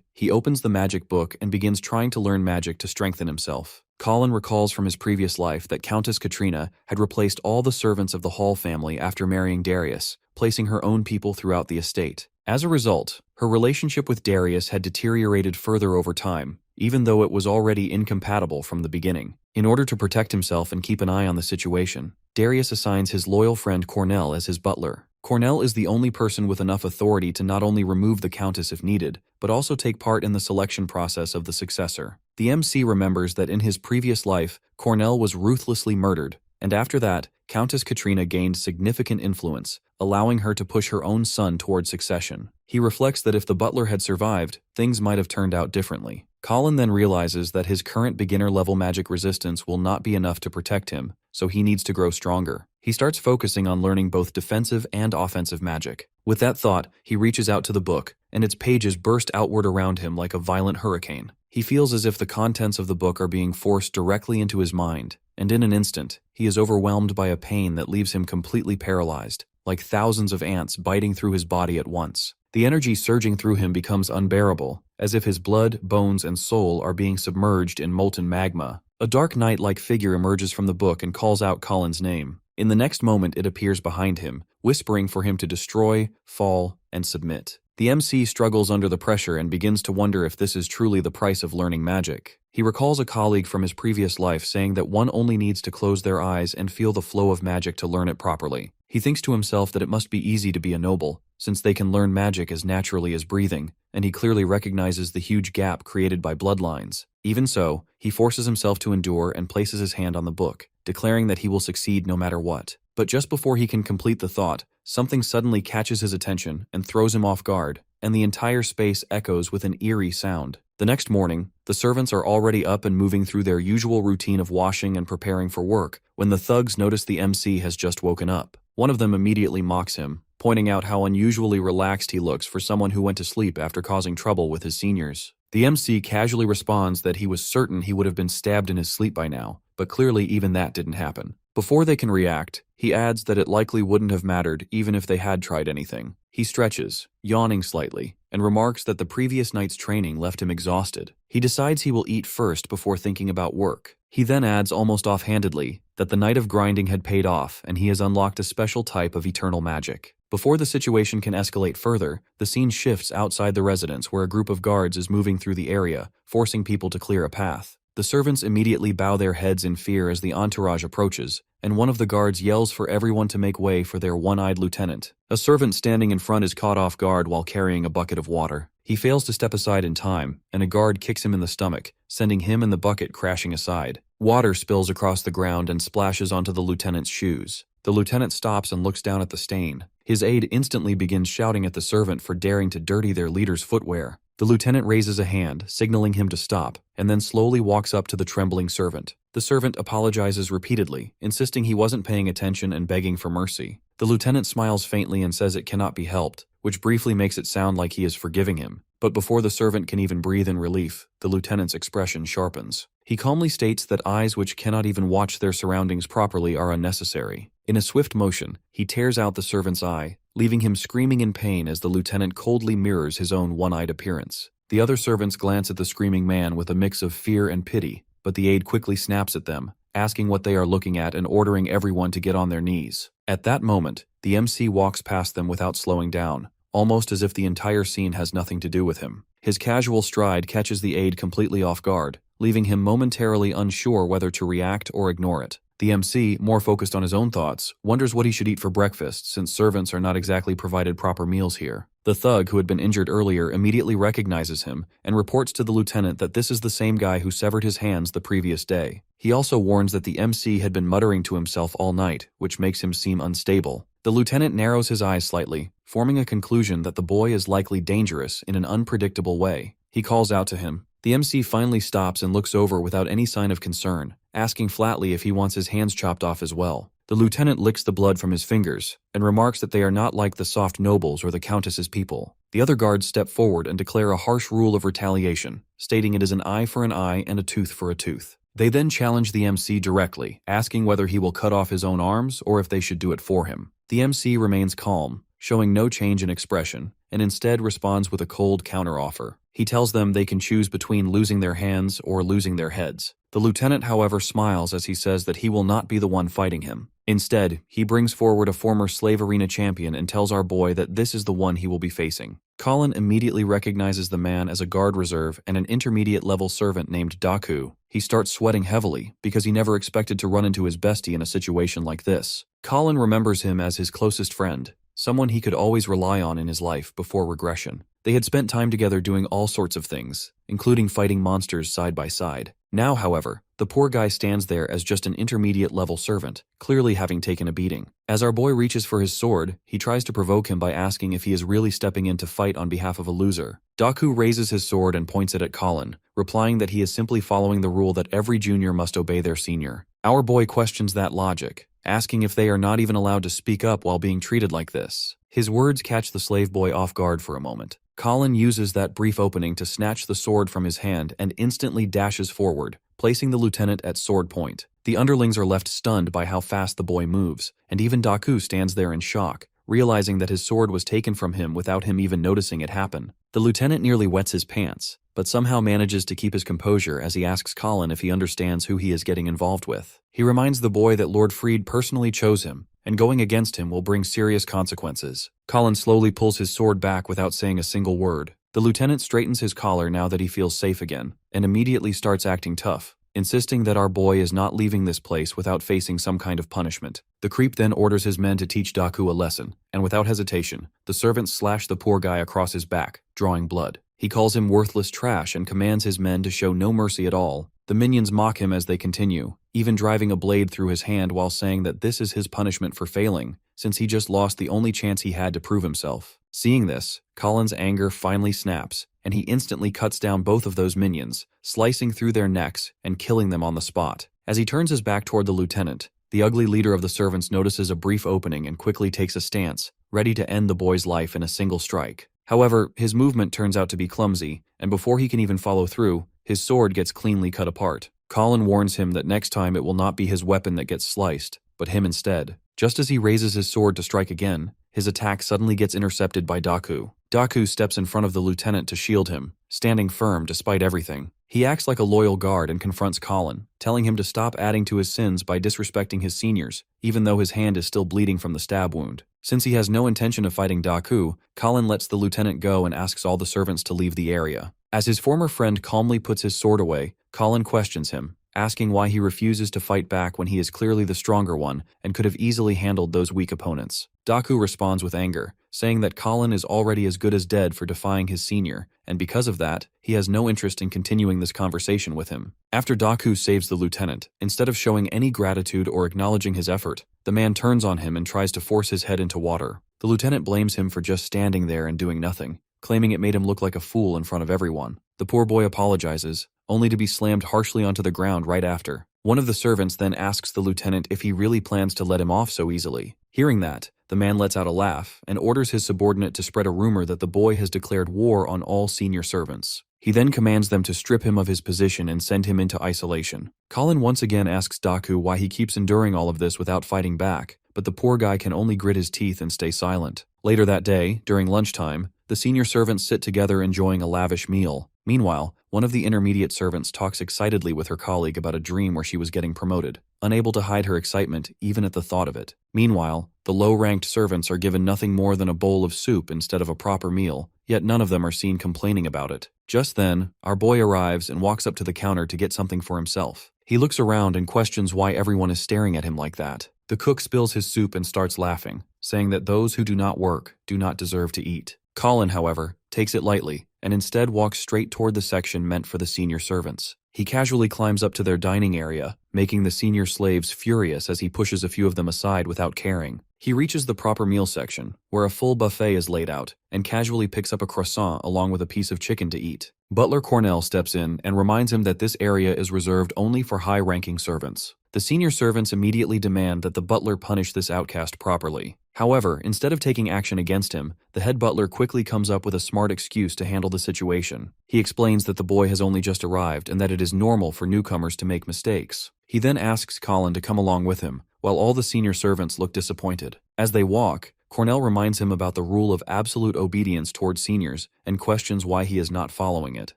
he opens the magic book and begins trying to learn magic to strengthen himself. Colin recalls from his previous life that Countess Katrina had replaced all the servants of the Hall family after marrying Darius, placing her own people throughout the estate. As a result, her relationship with Darius had deteriorated further over time, even though it was already incompatible from the beginning. In order to protect himself and keep an eye on the situation, Darius assigns his loyal friend Cornell as his butler. Cornell is the only person with enough authority to not only remove the Countess if needed, but also take part in the selection process of the successor. The MC remembers that in his previous life, Cornell was ruthlessly murdered, and after that, Countess Katrina gained significant influence, allowing her to push her own son toward succession. He reflects that if the butler had survived, things might have turned out differently. Colin then realizes that his current beginner-level magic resistance will not be enough to protect him, so he needs to grow stronger. He starts focusing on learning both defensive and offensive magic. With that thought, he reaches out to the book, and its pages burst outward around him like a violent hurricane. He feels as if the contents of the book are being forced directly into his mind, and in an instant, he is overwhelmed by a pain that leaves him completely paralyzed, like thousands of ants biting through his body at once. The energy surging through him becomes unbearable, as if his blood, bones, and soul are being submerged in molten magma. A dark knight-like figure emerges from the book and calls out Colin's name. In the next moment, it appears behind him, whispering for him to destroy, fall, and submit. The MC struggles under the pressure and begins to wonder if this is truly the price of learning magic. He recalls a colleague from his previous life saying that one only needs to close their eyes and feel the flow of magic to learn it properly. He thinks to himself that it must be easy to be a noble, since they can learn magic as naturally as breathing, and he clearly recognizes the huge gap created by bloodlines. Even so, he forces himself to endure and places his hand on the book, declaring that he will succeed no matter what. But just before he can complete the thought, something suddenly catches his attention and throws him off guard, and the entire space echoes with an eerie sound. The next morning, the servants are already up and moving through their usual routine of washing and preparing for work, when the thugs notice the MC has just woken up. One of them immediately mocks him, pointing out how unusually relaxed he looks for someone who went to sleep after causing trouble with his seniors. The MC casually responds that he was certain he would have been stabbed in his sleep by now, but clearly even that didn't happen. Before they can react, he adds that it likely wouldn't have mattered even if they had tried anything. He stretches, yawning slightly, and remarks that the previous night's training left him exhausted. He decides he will eat first before thinking about work. He then adds almost offhandedly that the night of grinding had paid off and he has unlocked a special type of eternal magic. Before the situation can escalate further, the scene shifts outside the residence where a group of guards is moving through the area, forcing people to clear a path. The servants immediately bow their heads in fear as the entourage approaches, and one of the guards yells for everyone to make way for their one-eyed lieutenant. A servant standing in front is caught off guard while carrying a bucket of water. He fails to step aside in time, and a guard kicks him in the stomach, sending him and the bucket crashing aside. Water spills across the ground and splashes onto the lieutenant's shoes. The lieutenant stops and looks down at the stain. His aide instantly begins shouting at the servant for daring to dirty their leader's footwear. The lieutenant raises a hand, signaling him to stop, and then slowly walks up to the trembling servant. The servant apologizes repeatedly, insisting he wasn't paying attention and begging for mercy. The lieutenant smiles faintly and says it cannot be helped, which briefly makes it sound like he is forgiving him. But before the servant can even breathe in relief, the lieutenant's expression sharpens. He calmly states that eyes which cannot even watch their surroundings properly are unnecessary. In a swift motion, he tears out the servant's eye, leaving him screaming in pain as the lieutenant coldly mirrors his own one-eyed appearance. The other servants glance at the screaming man with a mix of fear and pity, but the aide quickly snaps at them, asking what they are looking at and ordering everyone to get on their knees. At that moment, the MC walks past them without slowing down, almost as if the entire scene has nothing to do with him. His casual stride catches the aide completely off guard, leaving him momentarily unsure whether to react or ignore it. The MC, more focused on his own thoughts, wonders what he should eat for breakfast since servants are not exactly provided proper meals here. The thug who had been injured earlier immediately recognizes him and reports to the lieutenant that this is the same guy who severed his hands the previous day. He also warns that the MC had been muttering to himself all night, which makes him seem unstable. The lieutenant narrows his eyes slightly, forming a conclusion that the boy is likely dangerous in an unpredictable way. He calls out to him. The MC finally stops and looks over without any sign of concern, asking flatly if he wants his hands chopped off as well. The lieutenant licks the blood from his fingers and remarks that they are not like the soft nobles or the countess's people. The other guards step forward and declare a harsh rule of retaliation, stating it is an eye for an eye and a tooth for a tooth. They then challenge the MC directly, asking whether he will cut off his own arms or if they should do it for him. The MC remains calm, showing no change in expression, and instead responds with a cold counteroffer. He tells them they can choose between losing their hands or losing their heads. The lieutenant, however, smiles as he says that he will not be the one fighting him. Instead, he brings forward a former slave arena champion and tells our boy that this is the one he will be facing. Colin immediately recognizes the man as a guard reserve and an intermediate-level servant named Daku. He starts sweating heavily because he never expected to run into his bestie in a situation like this. Colin remembers him as his closest friend, someone he could always rely on in his life before regression. They had spent time together doing all sorts of things, including fighting monsters side by side. Now, however, the poor guy stands there as just an intermediate-level servant, clearly having taken a beating. As our boy reaches for his sword, he tries to provoke him by asking if he is really stepping in to fight on behalf of a loser. Daku raises his sword and points it at Colin, replying that he is simply following the rule that every junior must obey their senior. Our boy questions that logic, asking if they are not even allowed to speak up while being treated like this. His words catch the slave boy off guard for a moment. Colin uses that brief opening to snatch the sword from his hand and instantly dashes forward, placing the lieutenant at sword point. The underlings are left stunned by how fast the boy moves, and even Daku stands there in shock, realizing that his sword was taken from him without him even noticing it happen. The lieutenant nearly wets his pants, but somehow manages to keep his composure as he asks Colin if he understands who he is getting involved with. He reminds the boy that Lord Freed personally chose him, and going against him will bring serious consequences. Colin slowly pulls his sword back without saying a single word. The lieutenant straightens his collar now that he feels safe again, and immediately starts acting tough, insisting that our boy is not leaving this place without facing some kind of punishment. The creep then orders his men to teach Daku a lesson, and without hesitation, the servants slash the poor guy across his back, drawing blood. He calls him worthless trash and commands his men to show no mercy at all. The minions mock him as they continue, even driving a blade through his hand while saying that this is his punishment for failing, since he just lost the only chance he had to prove himself. Seeing this, Colin's anger finally snaps, and he instantly cuts down both of those minions, slicing through their necks and killing them on the spot. As he turns his back toward the lieutenant, the ugly leader of the servants notices a brief opening and quickly takes a stance, ready to end the boy's life in a single strike. However, his movement turns out to be clumsy, and before he can even follow through, his sword gets cleanly cut apart. Colin warns him that next time it will not be his weapon that gets sliced, but him instead. Just as he raises his sword to strike again, his attack suddenly gets intercepted by Daku. Daku steps in front of the lieutenant to shield him, standing firm despite everything. He acts like a loyal guard and confronts Colin, telling him to stop adding to his sins by disrespecting his seniors, even though his hand is still bleeding from the stab wound. Since he has no intention of fighting Daku, Colin lets the lieutenant go and asks all the servants to leave the area. As his former friend calmly puts his sword away, Colin questions him, asking why he refuses to fight back when he is clearly the stronger one and could have easily handled those weak opponents. Daku responds with anger, saying that Colin is already as good as dead for defying his senior, and because of that, he has no interest in continuing this conversation with him. After Daku saves the lieutenant, instead of showing any gratitude or acknowledging his effort, the man turns on him and tries to force his head into water. The lieutenant blames him for just standing there and doing nothing, claiming it made him look like a fool in front of everyone. The poor boy apologizes, only to be slammed harshly onto the ground right after. One of the servants then asks the lieutenant if he really plans to let him off so easily. Hearing that, the man lets out a laugh and orders his subordinate to spread a rumor that the boy has declared war on all senior servants. He then commands them to strip him of his position and send him into isolation. Colin once again asks Daku why he keeps enduring all of this without fighting back, but the poor guy can only grit his teeth and stay silent. Later that day, during lunchtime, the senior servants sit together enjoying a lavish meal. Meanwhile, one of the intermediate servants talks excitedly with her colleague about a dream where she was getting promoted, unable to hide her excitement even at the thought of it. Meanwhile, the low-ranked servants are given nothing more than a bowl of soup instead of a proper meal, yet none of them are seen complaining about it. Just then, our boy arrives and walks up to the counter to get something for himself. He looks around and questions why everyone is staring at him like that. The cook spills his soup and starts laughing, saying that those who do not work do not deserve to eat. Colin, however, takes it lightly and instead walks straight toward the section meant for the senior servants. He casually climbs up to their dining area, making the senior slaves furious as he pushes a few of them aside without caring. He reaches the proper meal section, where a full buffet is laid out, and casually picks up a croissant along with a piece of chicken to eat. Butler Cornell steps in and reminds him that this area is reserved only for high-ranking servants. The senior servants immediately demand that the butler punish this outcast properly. However, instead of taking action against him, the head butler quickly comes up with a smart excuse to handle the situation. He explains that the boy has only just arrived and that it is normal for newcomers to make mistakes. He then asks Colin to come along with him, while all the senior servants look disappointed. As they walk, Cornell reminds him about the rule of absolute obedience towards seniors and questions why he is not following it.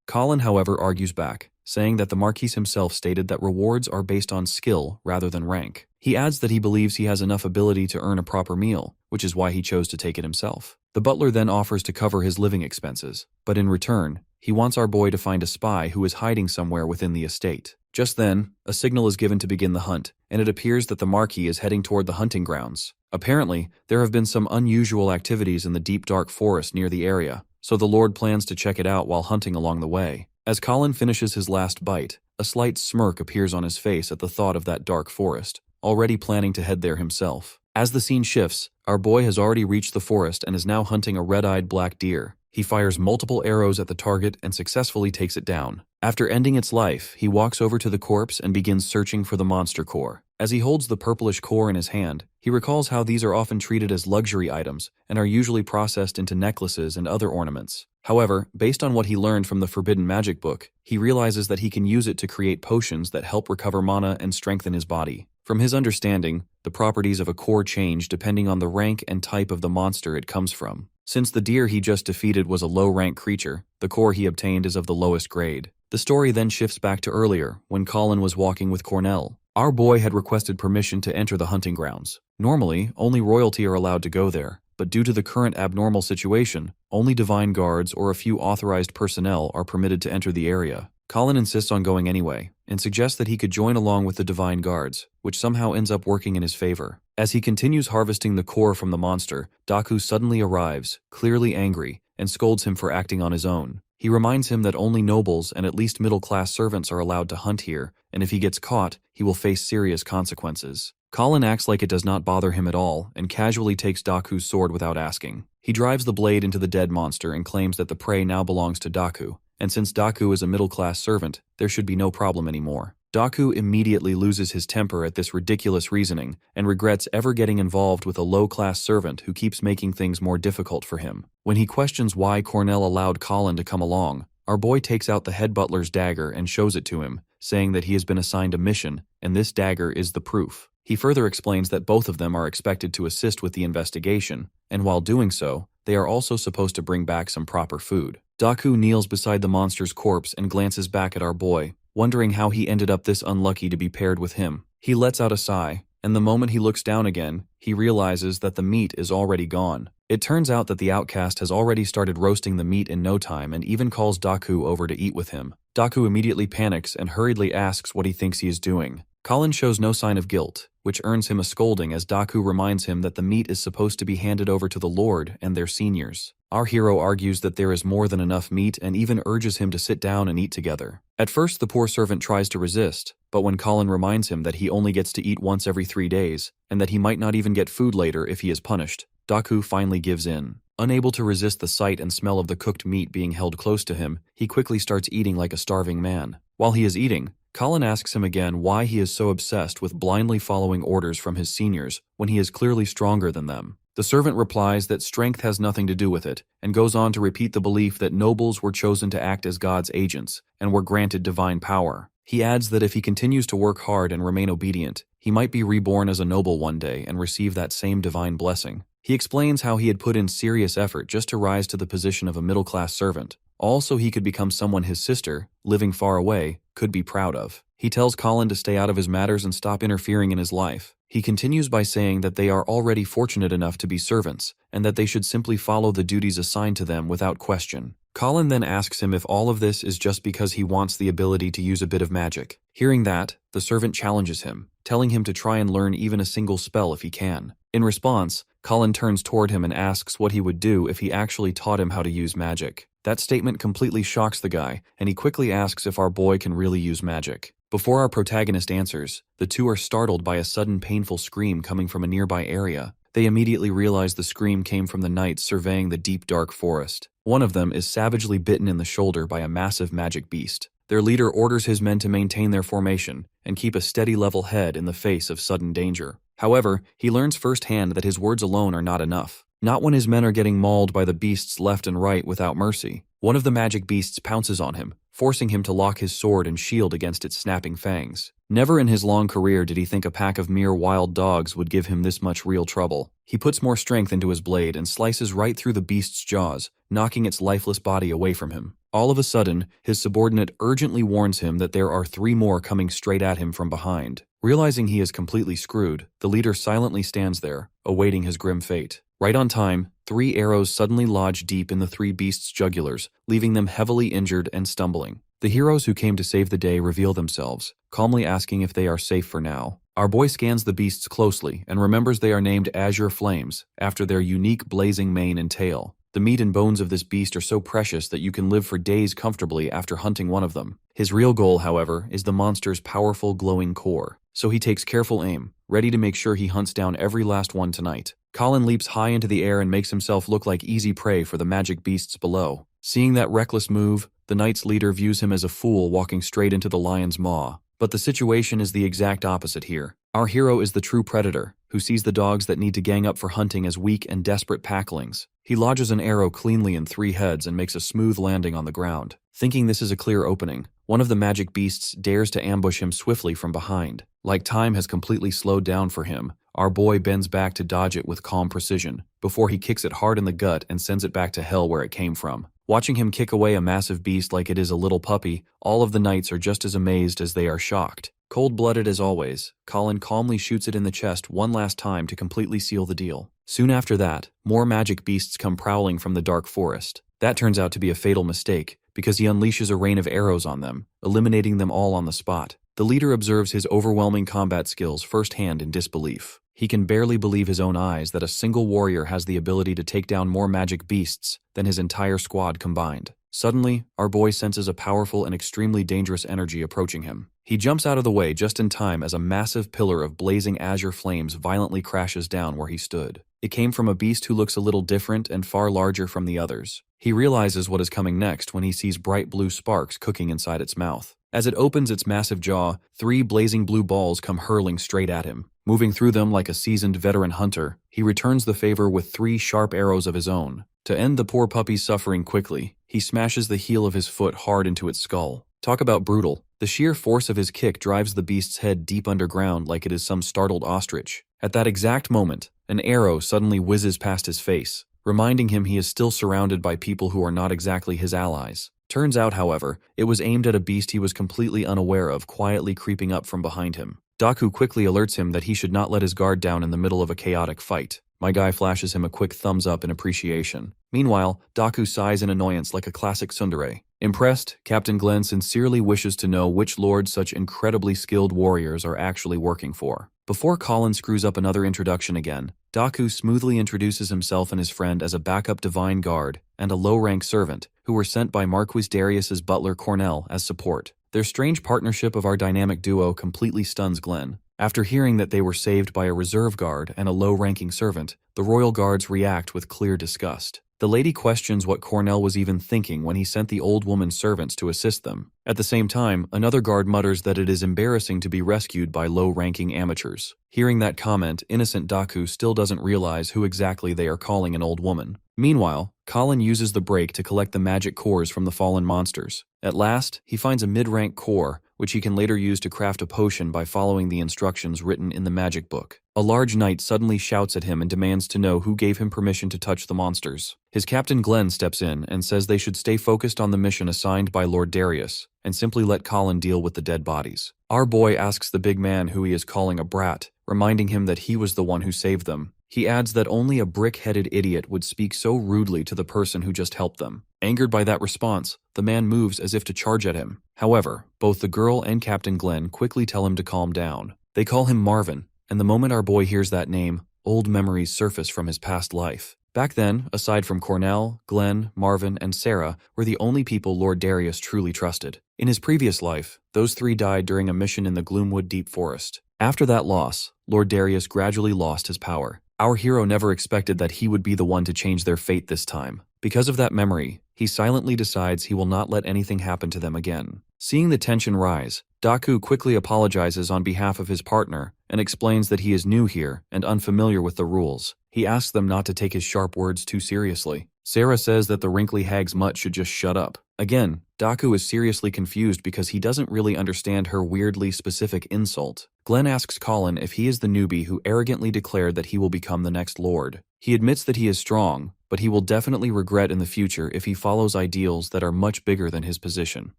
Colin, however, argues back, saying that the Marquis himself stated that rewards are based on skill rather than rank. He adds that he believes he has enough ability to earn a proper meal, which is why he chose to take it himself. The butler then offers to cover his living expenses, but in return, he wants our boy to find a spy who is hiding somewhere within the estate. Just then, a signal is given to begin the hunt, and it appears that the Marquis is heading toward the hunting grounds. Apparently, there have been some unusual activities in the deep dark forest near the area, so the Lord plans to check it out while hunting along the way. As Colin finishes his last bite, a slight smirk appears on his face at the thought of that dark forest, already planning to head there himself. As the scene shifts, our boy has already reached the forest and is now hunting a red-eyed black deer. He fires multiple arrows at the target and successfully takes it down. After ending its life, he walks over to the corpse and begins searching for the monster core. As he holds the purplish core in his hand, he recalls how these are often treated as luxury items and are usually processed into necklaces and other ornaments. However, based on what he learned from the Forbidden Magic book, he realizes that he can use it to create potions that help recover mana and strengthen his body. From his understanding, the properties of a core change depending on the rank and type of the monster it comes from. Since the deer he just defeated was a low-rank creature, the core he obtained is of the lowest grade. The story then shifts back to earlier, when Colin was walking with Cornell. Our boy had requested permission to enter the hunting grounds. Normally, only royalty are allowed to go there, but due to the current abnormal situation, only divine guards or a few authorized personnel are permitted to enter the area. Colin insists on going anyway, and suggests that he could join along with the divine guards, which somehow ends up working in his favor. As he continues harvesting the core from the monster, Daku suddenly arrives, clearly angry, and scolds him for acting on his own. He reminds him that only nobles and at least middle-class servants are allowed to hunt here, and if he gets caught, he will face serious consequences. Colin acts like it does not bother him at all, and casually takes Daku's sword without asking. He drives the blade into the dead monster and claims that the prey now belongs to Daku, and since Daku is a middle-class servant, there should be no problem anymore. Daku immediately loses his temper at this ridiculous reasoning and regrets ever getting involved with a low-class servant who keeps making things more difficult for him. When he questions why Cornell allowed Colin to come along, our boy takes out the head butler's dagger and shows it to him, saying that he has been assigned a mission, and this dagger is the proof. He further explains that both of them are expected to assist with the investigation, and while doing so, they are also supposed to bring back some proper food. Daku kneels beside the monster's corpse and glances back at our boy, wondering how he ended up this unlucky to be paired with him. He lets out a sigh, and the moment he looks down again, he realizes that the meat is already gone. It turns out that the outcast has already started roasting the meat in no time and even calls Daku over to eat with him. Daku immediately panics and hurriedly asks what he thinks he is doing. Colin shows no sign of guilt, which earns him a scolding as Daku reminds him that the meat is supposed to be handed over to the Lord and their seniors. Our hero argues that there is more than enough meat and even urges him to sit down and eat together. At first, the poor servant tries to resist, but when Colin reminds him that he only gets to eat once every 3 days, and that he might not even get food later if he is punished, Daku finally gives in. Unable to resist the sight and smell of the cooked meat being held close to him, he quickly starts eating like a starving man. While he is eating, Colin asks him again why he is so obsessed with blindly following orders from his seniors when he is clearly stronger than them. The servant replies that strength has nothing to do with it, and goes on to repeat the belief that nobles were chosen to act as God's agents, and were granted divine power. He adds that if he continues to work hard and remain obedient, he might be reborn as a noble one day and receive that same divine blessing. He explains how he had put in serious effort just to rise to the position of a middle-class servant, all so he could become someone his sister, living far away, could be proud of. He tells Colin to stay out of his matters and stop interfering in his life. He continues by saying that they are already fortunate enough to be servants, and that they should simply follow the duties assigned to them without question. Colin then asks him if all of this is just because he wants the ability to use a bit of magic. Hearing that, the servant challenges him, telling him to try and learn even a single spell if he can. In response, Colin turns toward him and asks what he would do if he actually taught him how to use magic. That statement completely shocks the guy, and he quickly asks if our boy can really use magic. Before our protagonist answers, the two are startled by a sudden painful scream coming from a nearby area. They immediately realize the scream came from the knights surveying the deep dark forest. One of them is savagely bitten in the shoulder by a massive magic beast. Their leader orders his men to maintain their formation and keep a steady level head in the face of sudden danger. However, he learns firsthand that his words alone are not enough. Not when his men are getting mauled by the beasts left and right without mercy. One of the magic beasts pounces on him, forcing him to lock his sword and shield against its snapping fangs. Never in his long career did he think a pack of mere wild dogs would give him this much real trouble. He puts more strength into his blade and slices right through the beast's jaws, knocking its lifeless body away from him. All of a sudden, his subordinate urgently warns him that there are 3 more coming straight at him from behind. Realizing he is completely screwed, the leader silently stands there, awaiting his grim fate. Right on time, 3 arrows suddenly lodge deep in the 3 beasts' jugulars, leaving them heavily injured and stumbling. The heroes who came to save the day reveal themselves, calmly asking if they are safe for now. Our boy scans the beasts closely and remembers they are named Azure Flames, after their unique blazing mane and tail. The meat and bones of this beast are so precious that you can live for days comfortably after hunting one of them. His real goal, however, is the monster's powerful glowing core. So he takes careful aim, ready to make sure he hunts down every last one tonight. Colin leaps high into the air and makes himself look like easy prey for the magic beasts below. Seeing that reckless move, the knight's leader views him as a fool walking straight into the lion's maw. But the situation is the exact opposite here. Our hero is the true predator, who sees the dogs that need to gang up for hunting as weak and desperate packlings. He lodges an arrow cleanly in 3 heads and makes a smooth landing on the ground. Thinking this is a clear opening, one of the magic beasts dares to ambush him swiftly from behind. Like time has completely slowed down for him, our boy bends back to dodge it with calm precision, before he kicks it hard in the gut and sends it back to hell where it came from. Watching him kick away a massive beast like it is a little puppy, all of the knights are just as amazed as they are shocked. Cold-blooded as always, Colin calmly shoots it in the chest one last time to completely seal the deal. Soon after that, more magic beasts come prowling from the dark forest. That turns out to be a fatal mistake, because he unleashes a rain of arrows on them, eliminating them all on the spot. The leader observes his overwhelming combat skills firsthand in disbelief. He can barely believe his own eyes that a single warrior has the ability to take down more magic beasts than his entire squad combined. Suddenly, our boy senses a powerful and extremely dangerous energy approaching him. He jumps out of the way just in time as a massive pillar of blazing azure flames violently crashes down where he stood. It came from a beast who looks a little different and far larger from the others. He realizes what is coming next when he sees bright blue sparks cooking inside its mouth. As it opens its massive jaw, 3 blazing blue balls come hurling straight at him. Moving through them like a seasoned veteran hunter, he returns the favor with 3 sharp arrows of his own. To end the poor puppy's suffering quickly, he smashes the heel of his foot hard into its skull. Talk about brutal. The sheer force of his kick drives the beast's head deep underground like it is some startled ostrich. At that exact moment, an arrow suddenly whizzes past his face, reminding him he is still surrounded by people who are not exactly his allies. Turns out, however, it was aimed at a beast he was completely unaware of quietly creeping up from behind him. Daku quickly alerts him that he should not let his guard down in the middle of a chaotic fight. My guy flashes him a quick thumbs up in appreciation. Meanwhile, Daku sighs in annoyance like a classic tsundere. Impressed, Captain Glenn sincerely wishes to know which lord such incredibly skilled warriors are actually working for. Before Colin screws up another introduction again, Daku smoothly introduces himself and his friend as a backup divine guard and a low-rank servant who were sent by Marquis Darius's butler Cornell as support. Their strange partnership of our dynamic duo completely stuns Glenn. After hearing that they were saved by a reserve guard and a low-ranking servant, the royal guards react with clear disgust. The lady questions what Cornell was even thinking when he sent the old woman's servants to assist them. At the same time, another guard mutters that it is embarrassing to be rescued by low-ranking amateurs. Hearing that comment, innocent Daku still doesn't realize who exactly they are calling an old woman. Meanwhile, Colin uses the break to collect the magic cores from the fallen monsters. At last, he finds a mid-rank core, which he can later use to craft a potion by following the instructions written in the magic book. A large knight suddenly shouts at him and demands to know who gave him permission to touch the monsters. His captain Glenn steps in and says they should stay focused on the mission assigned by Lord Darius and simply let Colin deal with the dead bodies. Our boy asks the big man who he is calling a brat, reminding him that he was the one who saved them. He adds that only a brick-headed idiot would speak so rudely to the person who just helped them. Angered by that response, the man moves as if to charge at him. However, both the girl and Captain Glenn quickly tell him to calm down. They call him Marvin, and the moment our boy hears that name, old memories surface from his past life. Back then, aside from Cornell, Glenn, Marvin, and Sarah, were the only people Lord Darius truly trusted. In his previous life, those 3 died during a mission in the Gloomwood Deep Forest. After that loss, Lord Darius gradually lost his power. Our hero never expected that he would be the one to change their fate this time. Because of that memory, he silently decides he will not let anything happen to them again. Seeing the tension rise, Daku quickly apologizes on behalf of his partner and explains that he is new here and unfamiliar with the rules. He asks them not to take his sharp words too seriously. Sarah says that the wrinkly hag's mutt should just shut up. Again, Daku is seriously confused because he doesn't really understand her weirdly specific insult. Glenn asks Colin if he is the newbie who arrogantly declared that he will become the next lord. He admits that he is strong, but he will definitely regret in the future if he follows ideals that are much bigger than his position.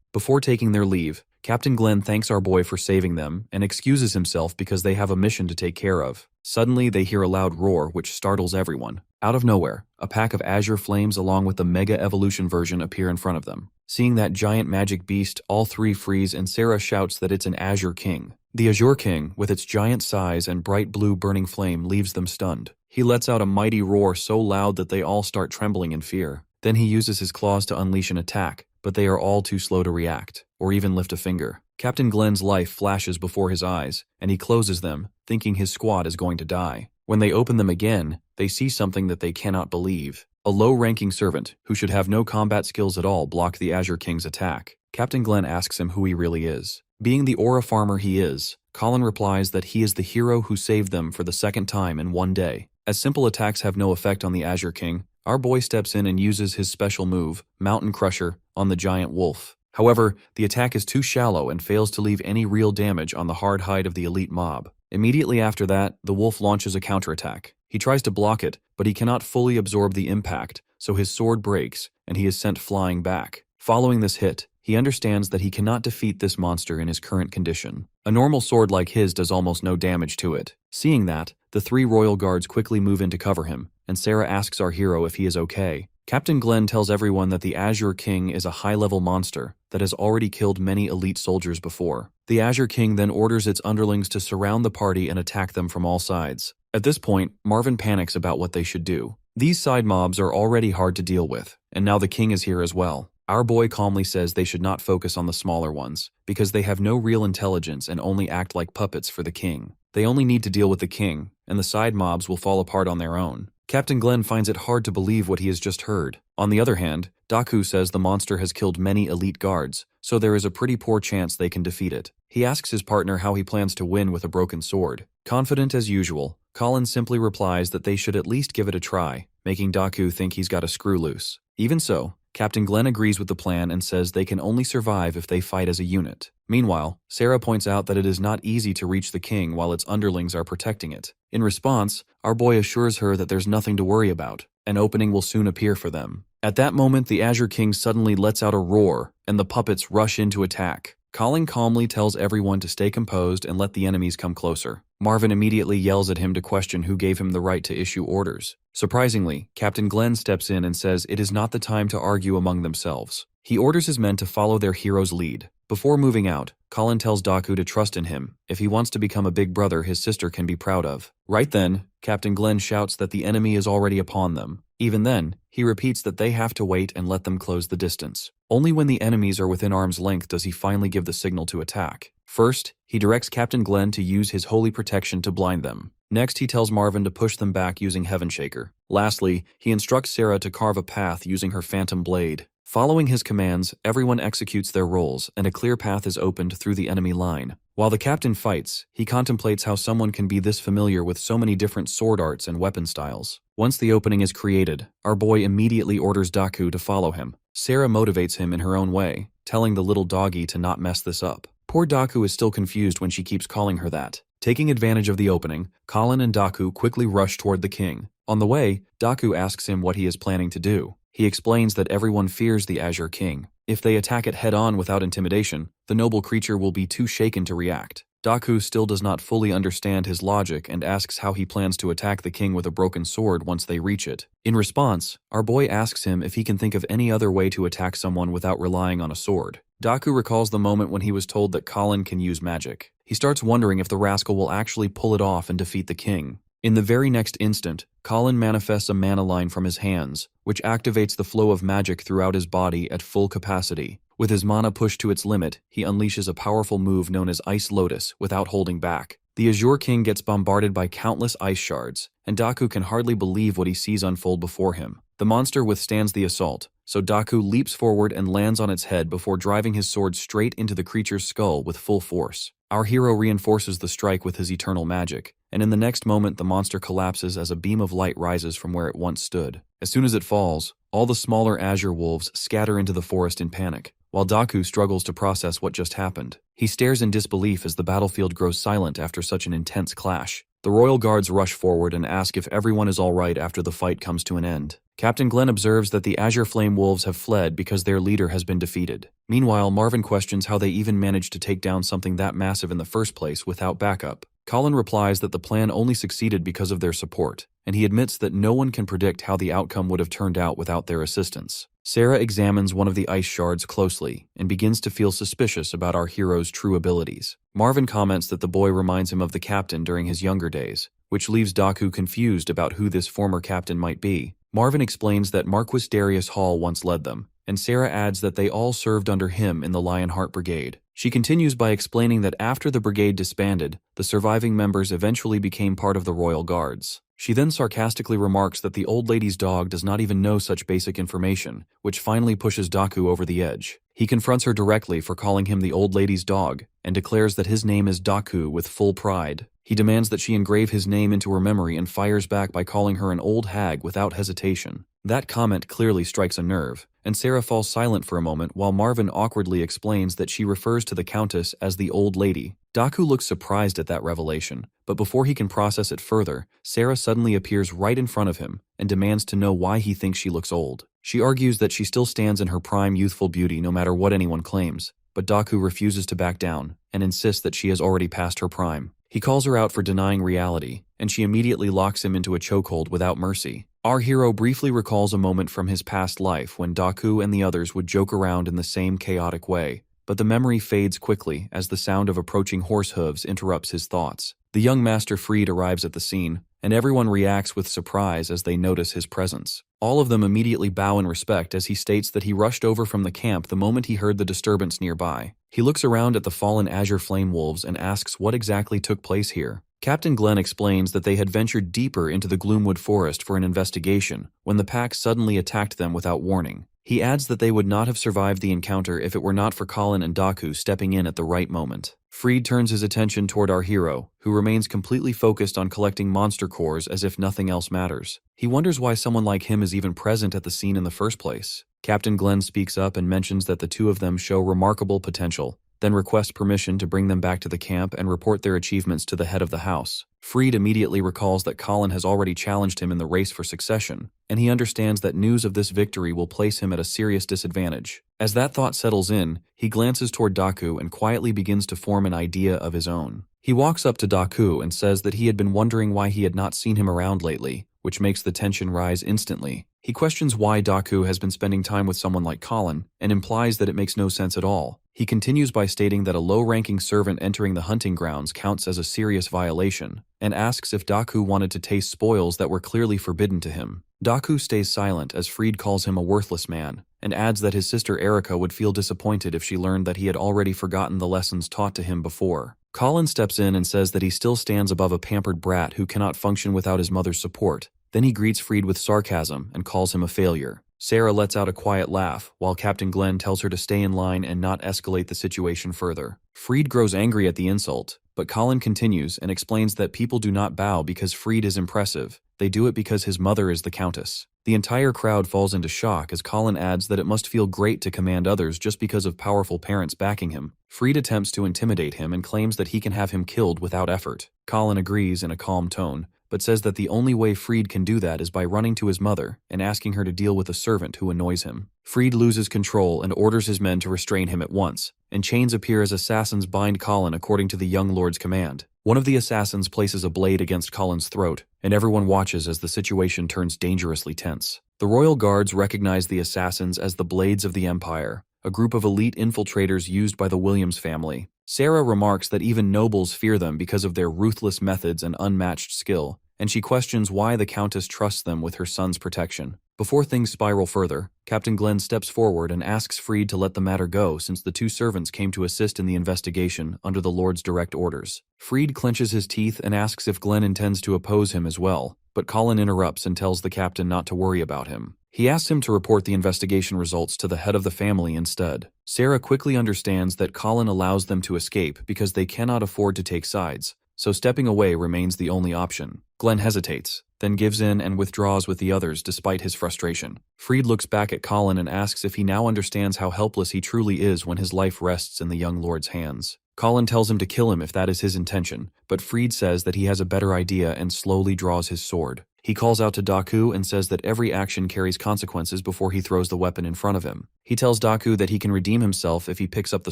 Before taking their leave, Captain Glenn thanks our boy for saving them and excuses himself because they have a mission to take care of. Suddenly, they hear a loud roar which startles everyone. Out of nowhere, a pack of Azure flames along with the Mega Evolution version appear in front of them. Seeing that giant magic beast, all three freeze and Sarah shouts that it's an Azure King. The Azure King, with its giant size and bright blue burning flame, leaves them stunned. He lets out a mighty roar so loud that they all start trembling in fear. Then he uses his claws to unleash an attack, but they are all too slow to react, or even lift a finger. Captain Glenn's life flashes before his eyes, and he closes them, thinking his squad is going to die. When they open them again, they see something that they cannot believe. A low-ranking servant, who should have no combat skills at all, blocked the Azure King's attack. Captain Glenn asks him who he really is. Being the aura farmer he is, Colin replies that he is the hero who saved them for the second time in one day. As simple attacks have no effect on the Azure King, our boy steps in and uses his special move, Mountain Crusher, on the giant wolf. However, the attack is too shallow and fails to leave any real damage on the hard hide of the elite mob. Immediately after that, the wolf launches a counterattack. He tries to block it, but he cannot fully absorb the impact, so his sword breaks, and he is sent flying back. Following this hit, he understands that he cannot defeat this monster in his current condition. A normal sword like his does almost no damage to it. Seeing that, the three royal guards quickly move in to cover him, and Sarah asks our hero if he is okay. Captain Glenn tells everyone that the Azure King is a high-level monster that has already killed many elite soldiers before. The Azure King then orders its underlings to surround the party and attack them from all sides. At this point, Marvin panics about what they should do. These side mobs are already hard to deal with, and now the king is here as well. Our boy calmly says they should not focus on the smaller ones, because they have no real intelligence and only act like puppets for the king. They only need to deal with the king, and the side mobs will fall apart on their own. Captain Glenn finds it hard to believe what he has just heard. On the other hand, Daku says the monster has killed many elite guards, so there is a pretty poor chance they can defeat it. He asks his partner how he plans to win with a broken sword. Confident as usual, Colin simply replies that they should at least give it a try, making Daku think he's got a screw loose. Even so, Captain Glenn agrees with the plan and says they can only survive if they fight as a unit. Meanwhile, Sarah points out that it is not easy to reach the king while its underlings are protecting it. In response, our boy assures her that there's nothing to worry about. An opening will soon appear for them. At that moment, the Azure King suddenly lets out a roar, and the puppets rush in to attack. Colin calmly tells everyone to stay composed and let the enemies come closer. Marvin immediately yells at him to question who gave him the right to issue orders. Surprisingly, Captain Glenn steps in and says it is not the time to argue among themselves. He orders his men to follow their hero's lead. Before moving out, Colin tells Daku to trust in him. If he wants to become a big brother his sister can be proud of. Right then, Captain Glenn shouts that the enemy is already upon them. Even then, he repeats that they have to wait and let them close the distance. Only when the enemies are within arm's length does he finally give the signal to attack. First, he directs Captain Glenn to use his holy protection to blind them. Next, he tells Marvin to push them back using Heaven Shaker. Lastly, he instructs Sarah to carve a path using her phantom blade. Following his commands, everyone executes their roles, and a clear path is opened through the enemy line. While the captain fights, he contemplates how someone can be this familiar with so many different sword arts and weapon styles. Once the opening is created, our boy immediately orders Daku to follow him. Sarah motivates him in her own way, telling the little doggy to not mess this up. Poor Daku is still confused when she keeps calling her that. Taking advantage of the opening, Colin and Daku quickly rush toward the king. On the way, Daku asks him what he is planning to do. He explains that everyone fears the Azure King. If they attack it head-on without intimidation, the noble creature will be too shaken to react. Daku still does not fully understand his logic and asks how he plans to attack the king with a broken sword once they reach it. In response, our boy asks him if he can think of any other way to attack someone without relying on a sword. Daku recalls the moment when he was told that Colin can use magic. He starts wondering if the rascal will actually pull it off and defeat the king. In the very next instant, Colin manifests a mana line from his hands, which activates the flow of magic throughout his body at full capacity. With his mana pushed to its limit, he unleashes a powerful move known as Ice Lotus without holding back. The Azure King gets bombarded by countless ice shards, and Daku can hardly believe what he sees unfold before him. The monster withstands the assault, so Daku leaps forward and lands on its head before driving his sword straight into the creature's skull with full force. Our hero reinforces the strike with his eternal magic, and in the next moment the monster collapses as a beam of light rises from where it once stood. As soon as it falls, all the smaller Azure wolves scatter into the forest in panic, while Daku struggles to process what just happened. He stares in disbelief as the battlefield grows silent after such an intense clash. The royal guards rush forward and ask if everyone is alright after the fight comes to an end. Captain Glenn observes that the Azure Flame Wolves have fled because their leader has been defeated. Meanwhile, Marvin questions how they even managed to take down something that massive in the first place without backup. Colin replies that the plan only succeeded because of their support, and he admits that no one can predict how the outcome would have turned out without their assistance. Sarah examines one of the ice shards closely and begins to feel suspicious about our hero's true abilities. Marvin comments that the boy reminds him of the captain during his younger days, which leaves Daku confused about who this former captain might be. Marvin explains that Marquis Darius Hall once led them, and Sarah adds that they all served under him in the Lionheart Brigade. She continues by explaining that after the brigade disbanded, the surviving members eventually became part of the Royal Guards. She then sarcastically remarks that the old lady's dog does not even know such basic information, which finally pushes Daku over the edge. He confronts her directly for calling him the old lady's dog, and declares that his name is Daku with full pride. He demands that she engrave his name into her memory and fires back by calling her an old hag without hesitation. That comment clearly strikes a nerve, and Sarah falls silent for a moment while Marvin awkwardly explains that she refers to the Countess as the old lady. Daku looks surprised at that revelation, but before he can process it further, Sarah suddenly appears right in front of him and demands to know why he thinks she looks old. She argues that she still stands in her prime youthful beauty no matter what anyone claims, but Daku refuses to back down and insists that she has already passed her prime. He calls her out for denying reality, and she immediately locks him into a chokehold without mercy. Our hero briefly recalls a moment from his past life when Daku and the others would joke around in the same chaotic way, but the memory fades quickly as the sound of approaching horse hooves interrupts his thoughts. The young Master Freed arrives at the scene, and everyone reacts with surprise as they notice his presence. All of them immediately bow in respect as he states that he rushed over from the camp the moment he heard the disturbance nearby. He looks around at the fallen Azure Flame Wolves and asks what exactly took place here. Captain Glenn explains that they had ventured deeper into the Gloomwood Forest for an investigation when the pack suddenly attacked them without warning. He adds that they would not have survived the encounter if it were not for Colin and Daku stepping in at the right moment. Freed turns his attention toward our hero, who remains completely focused on collecting monster cores as if nothing else matters. He wonders why someone like him is even present at the scene in the first place. Captain Glenn speaks up and mentions that the two of them show remarkable potential, then requests permission to bring them back to the camp and report their achievements to the head of the house. Freed immediately recalls that Colin has already challenged him in the race for succession, and he understands that news of this victory will place him at a serious disadvantage. As that thought settles in, he glances toward Daku and quietly begins to form an idea of his own. He walks up to Daku and says that he had been wondering why he had not seen him around lately, which makes the tension rise instantly. He questions why Daku has been spending time with someone like Colin, and implies that it makes no sense at all. He continues by stating that a low-ranking servant entering the hunting grounds counts as a serious violation, and asks if Daku wanted to taste spoils that were clearly forbidden to him. Daku stays silent as Freed calls him a worthless man, and adds that his sister Erica would feel disappointed if she learned that he had already forgotten the lessons taught to him before. Colin steps in and says that he still stands above a pampered brat who cannot function without his mother's support. Then he greets Freed with sarcasm and calls him a failure. Sarah lets out a quiet laugh, while Captain Glenn tells her to stay in line and not escalate the situation further. Freed grows angry at the insult, but Colin continues and explains that people do not bow because Freed is impressive. They do it because his mother is the Countess. The entire crowd falls into shock as Colin adds that it must feel great to command others just because of powerful parents backing him. Freed attempts to intimidate him and claims that he can have him killed without effort. Colin agrees in a calm tone, but says that the only way Freed can do that is by running to his mother and asking her to deal with a servant who annoys him. Freed loses control and orders his men to restrain him at once, and chains appear as assassins bind Colin according to the young lord's command. One of the assassins places a blade against Colin's throat, and everyone watches as the situation turns dangerously tense. The royal guards recognize the assassins as the Blades of the Empire, a group of elite infiltrators used by the Williams family. Sarah remarks that even nobles fear them because of their ruthless methods and unmatched skill, and she questions why the Countess trusts them with her son's protection. Before things spiral further, Captain Glenn steps forward and asks Freed to let the matter go since the two servants came to assist in the investigation under the Lord's direct orders. Freed clenches his teeth and asks if Glenn intends to oppose him as well, but Colin interrupts and tells the captain not to worry about him. He asks him to report the investigation results to the head of the family instead. Sarah quickly understands that Colin allows them to escape because they cannot afford to take sides, so stepping away remains the only option. Glenn hesitates, then gives in and withdraws with the others despite his frustration. Freed looks back at Colin and asks if he now understands how helpless he truly is when his life rests in the young lord's hands. Colin tells him to kill him if that is his intention, but Freed says that he has a better idea and slowly draws his sword. He calls out to Daku and says that every action carries consequences before he throws the weapon in front of him. He tells Daku that he can redeem himself if he picks up the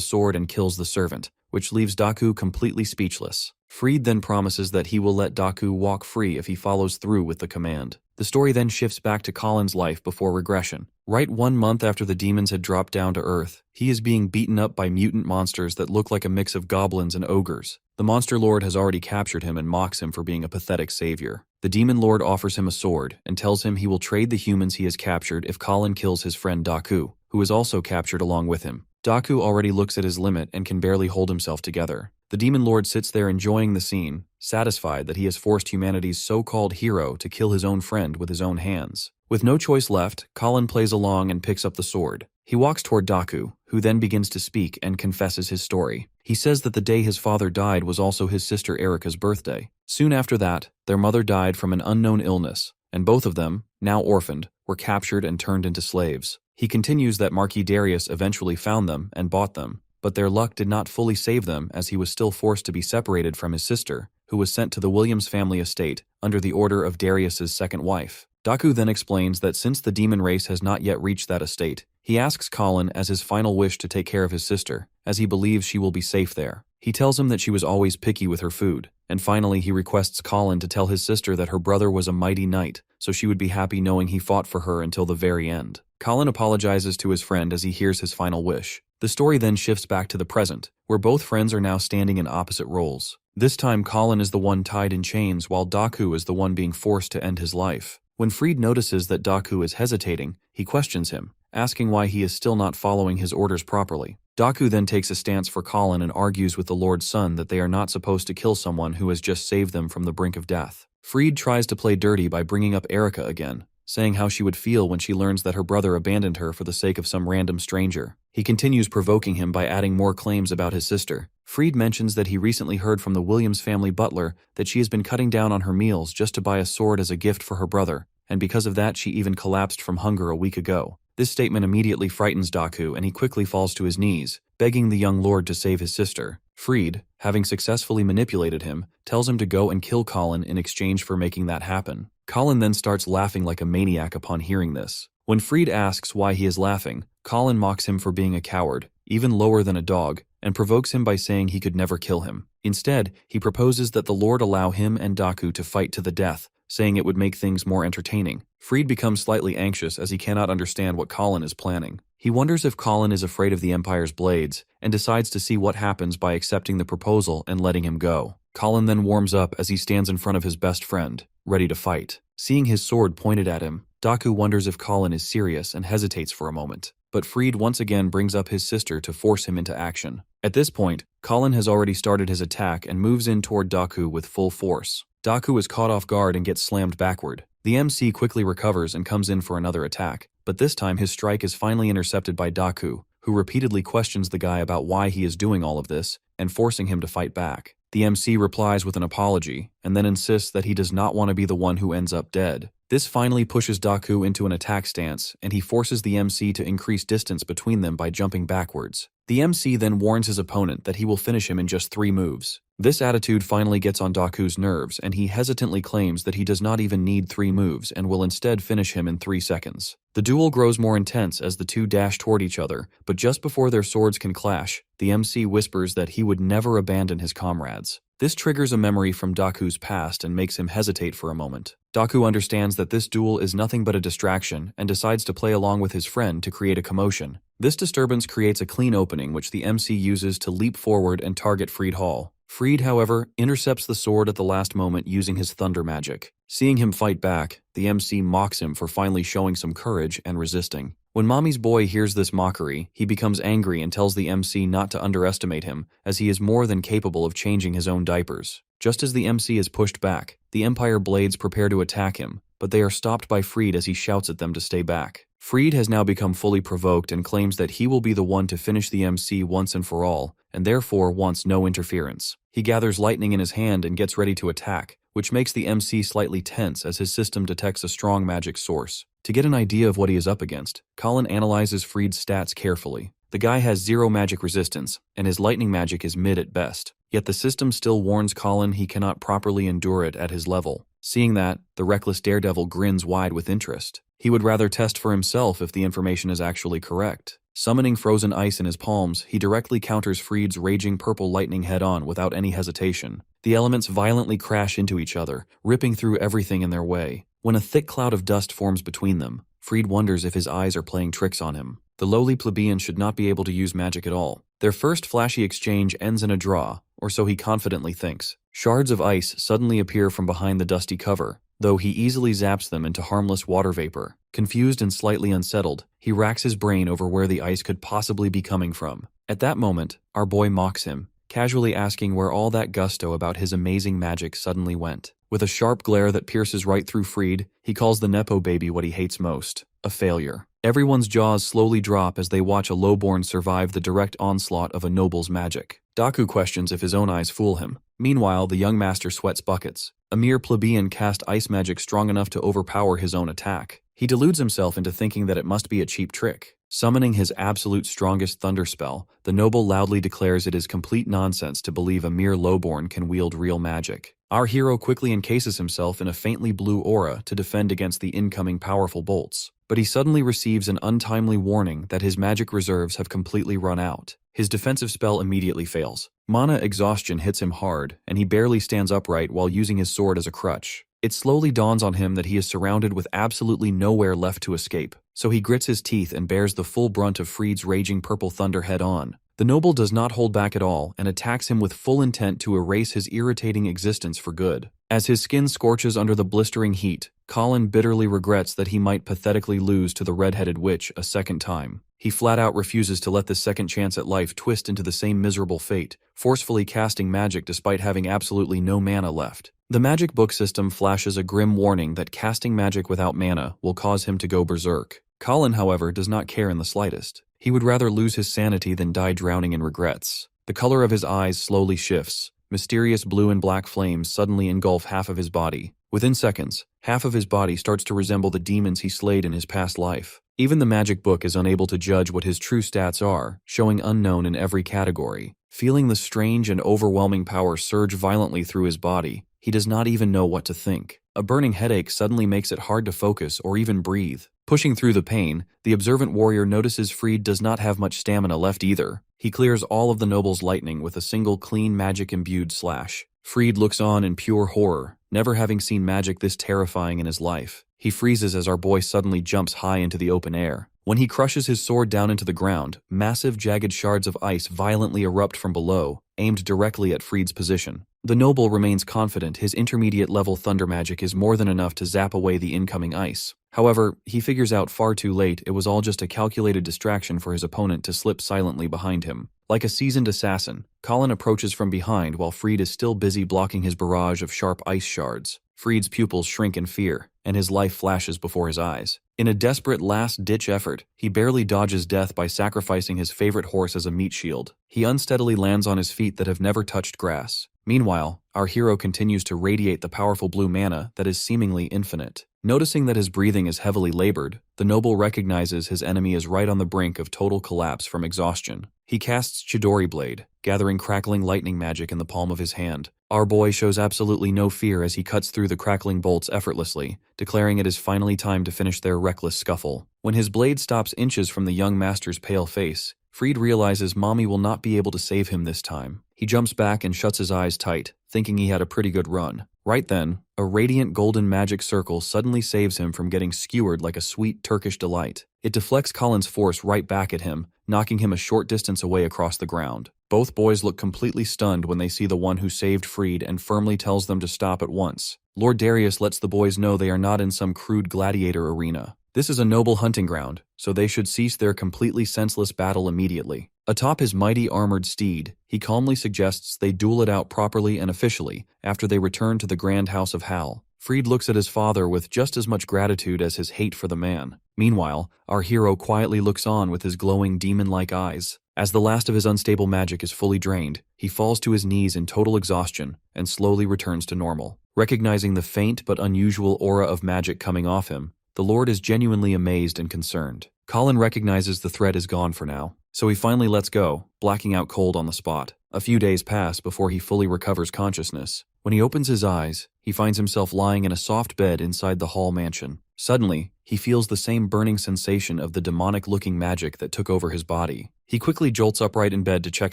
sword and kills the servant, which leaves Daku completely speechless. Freed then promises that he will let Daku walk free if he follows through with the command. The story then shifts back to Colin's life before regression. Right 1 month after the demons had dropped down to Earth, he is being beaten up by mutant monsters that look like a mix of goblins and ogres. The monster lord has already captured him and mocks him for being a pathetic savior. The demon lord offers him a sword and tells him he will trade the humans he has captured if Colin kills his friend Daku, who is also captured along with him. Daku already looks at his limit and can barely hold himself together. The demon lord sits there enjoying the scene, satisfied that he has forced humanity's so-called hero to kill his own friend with his own hands. With no choice left, Colin plays along and picks up the sword. He walks toward Daku, who then begins to speak and confesses his story. He says that the day his father died was also his sister Erika's birthday. Soon after that, their mother died from an unknown illness, and both of them, now orphaned, were captured and turned into slaves. He continues that Marquis Darius eventually found them and bought them, but their luck did not fully save them as he was still forced to be separated from his sister, who was sent to the Williams family estate under the order of Darius's second wife. Daku then explains that since the demon race has not yet reached that estate, he asks Colin as his final wish to take care of his sister, as he believes she will be safe there. He tells him that she was always picky with her food, and finally he requests Colin to tell his sister that her brother was a mighty knight, so she would be happy knowing he fought for her until the very end. Colin apologizes to his friend as he hears his final wish. The story then shifts back to the present, where both friends are now standing in opposite roles. This time Colin is the one tied in chains while Daku is the one being forced to end his life. When Freed notices that Daku is hesitating, he questions him, asking why he is still not following his orders properly. Daku then takes a stance for Colin and argues with the Lord's son that they are not supposed to kill someone who has just saved them from the brink of death. Freed tries to play dirty by bringing up Erika again, saying how she would feel when she learns that her brother abandoned her for the sake of some random stranger. He continues provoking him by adding more claims about his sister. Freed mentions that he recently heard from the Williams family butler that she has been cutting down on her meals just to buy a sword as a gift for her brother, and because of that she even collapsed from hunger a week ago. This statement immediately frightens Daku and he quickly falls to his knees, begging the young lord to save his sister. Freed, having successfully manipulated him, tells him to go and kill Colin in exchange for making that happen. Colin then starts laughing like a maniac upon hearing this. When Freed asks why he is laughing, Colin mocks him for being a coward, even lower than a dog, and provokes him by saying he could never kill him. Instead, he proposes that the Lord allow him and Daku to fight to the death, saying it would make things more entertaining. Freed becomes slightly anxious as he cannot understand what Colin is planning. He wonders if Colin is afraid of the Empire's blades, and decides to see what happens by accepting the proposal and letting him go. Colin then warms up as he stands in front of his best friend, ready to fight. Seeing his sword pointed at him, Daku wonders if Colin is serious and hesitates for a moment. But Freed once again brings up his sister to force him into action. At this point, Colin has already started his attack and moves in toward Daku with full force. Daku is caught off guard and gets slammed backward. The MC quickly recovers and comes in for another attack, but this time his strike is finally intercepted by Daku, who repeatedly questions the guy about why he is doing all of this and forcing him to fight back. The MC replies with an apology and then insists that he does not want to be the one who ends up dead. This finally pushes Daku into an attack stance, and he forces the MC to increase distance between them by jumping backwards. The MC then warns his opponent that he will finish him in just 3 moves. This attitude finally gets on Daku's nerves, and he hesitantly claims that he does not even need 3 moves and will instead finish him in 3 seconds. The duel grows more intense as the two dash toward each other, but just before their swords can clash, the MC whispers that he would never abandon his comrades. This triggers a memory from Daku's past and makes him hesitate for a moment. Daku understands that this duel is nothing but a distraction and decides to play along with his friend to create a commotion. This disturbance creates a clean opening which the MC uses to leap forward and target Freed Hall. Freed, however, intercepts the sword at the last moment using his thunder magic. Seeing him fight back, the MC mocks him for finally showing some courage and resisting. When Mommy's boy hears this mockery, he becomes angry and tells the MC not to underestimate him, as he is more than capable of changing his own diapers. Just as the MC is pushed back, The Empire blades prepare to attack him, but they are stopped by Fried as he shouts at them to stay back. Fried has now become fully provoked and claims that he will be the one to finish the MC once and for all, and therefore wants no interference. He gathers lightning in his hand and gets ready to attack, which makes the MC slightly tense as his system detects a strong magic source. To get an idea of what he is up against, Colin analyzes Fried's stats carefully. The guy has 0 magic resistance, and his lightning magic is mid at best. Yet the system still warns Colin he cannot properly endure it at his level. Seeing that, the reckless daredevil grins wide with interest. He would rather test for himself if the information is actually correct. Summoning frozen ice in his palms, he directly counters Fried's raging purple lightning head-on without any hesitation. The elements violently crash into each other, ripping through everything in their way. When a thick cloud of dust forms between them, Fried wonders if his eyes are playing tricks on him. The lowly plebeian should not be able to use magic at all. Their first flashy exchange ends in a draw, or so he confidently thinks. Shards of ice suddenly appear from behind the dusty cover, though he easily zaps them into harmless water vapor. Confused and slightly unsettled, he racks his brain over where the ice could possibly be coming from. At that moment, our boy mocks him, casually asking where all that gusto about his amazing magic suddenly went. With a sharp glare that pierces right through Fried, he calls the Nepo baby what he hates most, a failure. Everyone's jaws slowly drop as they watch a lowborn survive the direct onslaught of a noble's magic. Daku questions if his own eyes fool him. Meanwhile, the young master sweats buckets. A mere plebeian cast ice magic strong enough to overpower his own attack. He deludes himself into thinking that it must be a cheap trick. Summoning his absolute strongest thunder spell, the noble loudly declares it is complete nonsense to believe a mere lowborn can wield real magic. Our hero quickly encases himself in a faintly blue aura to defend against the incoming powerful bolts. But he suddenly receives an untimely warning that his magic reserves have completely run out. His defensive spell immediately fails. Mana exhaustion hits him hard, and he barely stands upright while using his sword as a crutch. It slowly dawns on him that he is surrounded with absolutely nowhere left to escape, so he grits his teeth and bears the full brunt of Fried's raging purple thunder head-on. The noble does not hold back at all and attacks him with full intent to erase his irritating existence for good. As his skin scorches under the blistering heat, Colin bitterly regrets that he might pathetically lose to the red-headed witch a second time. He flat-out refuses to let this second chance at life twist into the same miserable fate, forcefully casting magic despite having absolutely no mana left. The magic book system flashes a grim warning that casting magic without mana will cause him to go berserk. Colin, however, does not care in the slightest. He would rather lose his sanity than die drowning in regrets. The color of his eyes slowly shifts. Mysterious blue and black flames suddenly engulf half of his body. Within seconds, half of his body starts to resemble the demons he slayed in his past life. Even the magic book is unable to judge what his true stats are, showing unknown in every category. Feeling the strange and overwhelming power surge violently through his body, he does not even know what to think. A burning headache suddenly makes it hard to focus or even breathe. Pushing through the pain, the observant warrior notices Fried does not have much stamina left either. He clears all of the noble's lightning with a single clean magic-imbued slash. Fried looks on in pure horror, never having seen magic this terrifying in his life. He freezes as our boy suddenly jumps high into the open air. When he crushes his sword down into the ground, massive jagged shards of ice violently erupt from below, aimed directly at Fried's position. The noble remains confident his intermediate-level thunder magic is more than enough to zap away the incoming ice. However, he figures out far too late it was all just a calculated distraction for his opponent to slip silently behind him. Like a seasoned assassin, Colin approaches from behind while Fried is still busy blocking his barrage of sharp ice shards. Fried's pupils shrink in fear, and his life flashes before his eyes. In a desperate last-ditch effort, he barely dodges death by sacrificing his favorite horse as a meat shield. He unsteadily lands on his feet that have never touched grass. Meanwhile, our hero continues to radiate the powerful blue mana that is seemingly infinite. Noticing that his breathing is heavily labored, the noble recognizes his enemy is right on the brink of total collapse from exhaustion. He casts Chidori Blade, gathering crackling lightning magic in the palm of his hand. Our boy shows absolutely no fear as he cuts through the crackling bolts effortlessly, declaring it is finally time to finish their reckless scuffle. When his blade stops inches from the young master's pale face, Fried realizes Mommy will not be able to save him this time. He jumps back and shuts his eyes tight, thinking he had a pretty good run. Right then, a radiant golden magic circle suddenly saves him from getting skewered like a sweet Turkish delight. It deflects Colin's force right back at him, knocking him a short distance away across the ground. Both boys look completely stunned when they see the one who saved Fried and firmly tells them to stop at once. Lord Darius lets the boys know they are not in some crude gladiator arena. This is a noble hunting ground, so they should cease their completely senseless battle immediately. Atop his mighty armored steed, he calmly suggests they duel it out properly and officially after they return to the grand house of Hal. Fried looks at his father with just as much gratitude as his hate for the man. Meanwhile, our hero quietly looks on with his glowing demon-like eyes. As the last of his unstable magic is fully drained, he falls to his knees in total exhaustion and slowly returns to normal. Recognizing the faint but unusual aura of magic coming off him, the Lord is genuinely amazed and concerned. Colin recognizes the threat is gone for now, so he finally lets go, blacking out cold on the spot. A few days pass before he fully recovers consciousness. When he opens his eyes, he finds himself lying in a soft bed inside the Hall mansion. Suddenly, he feels the same burning sensation of the demonic-looking magic that took over his body. He quickly jolts upright in bed to check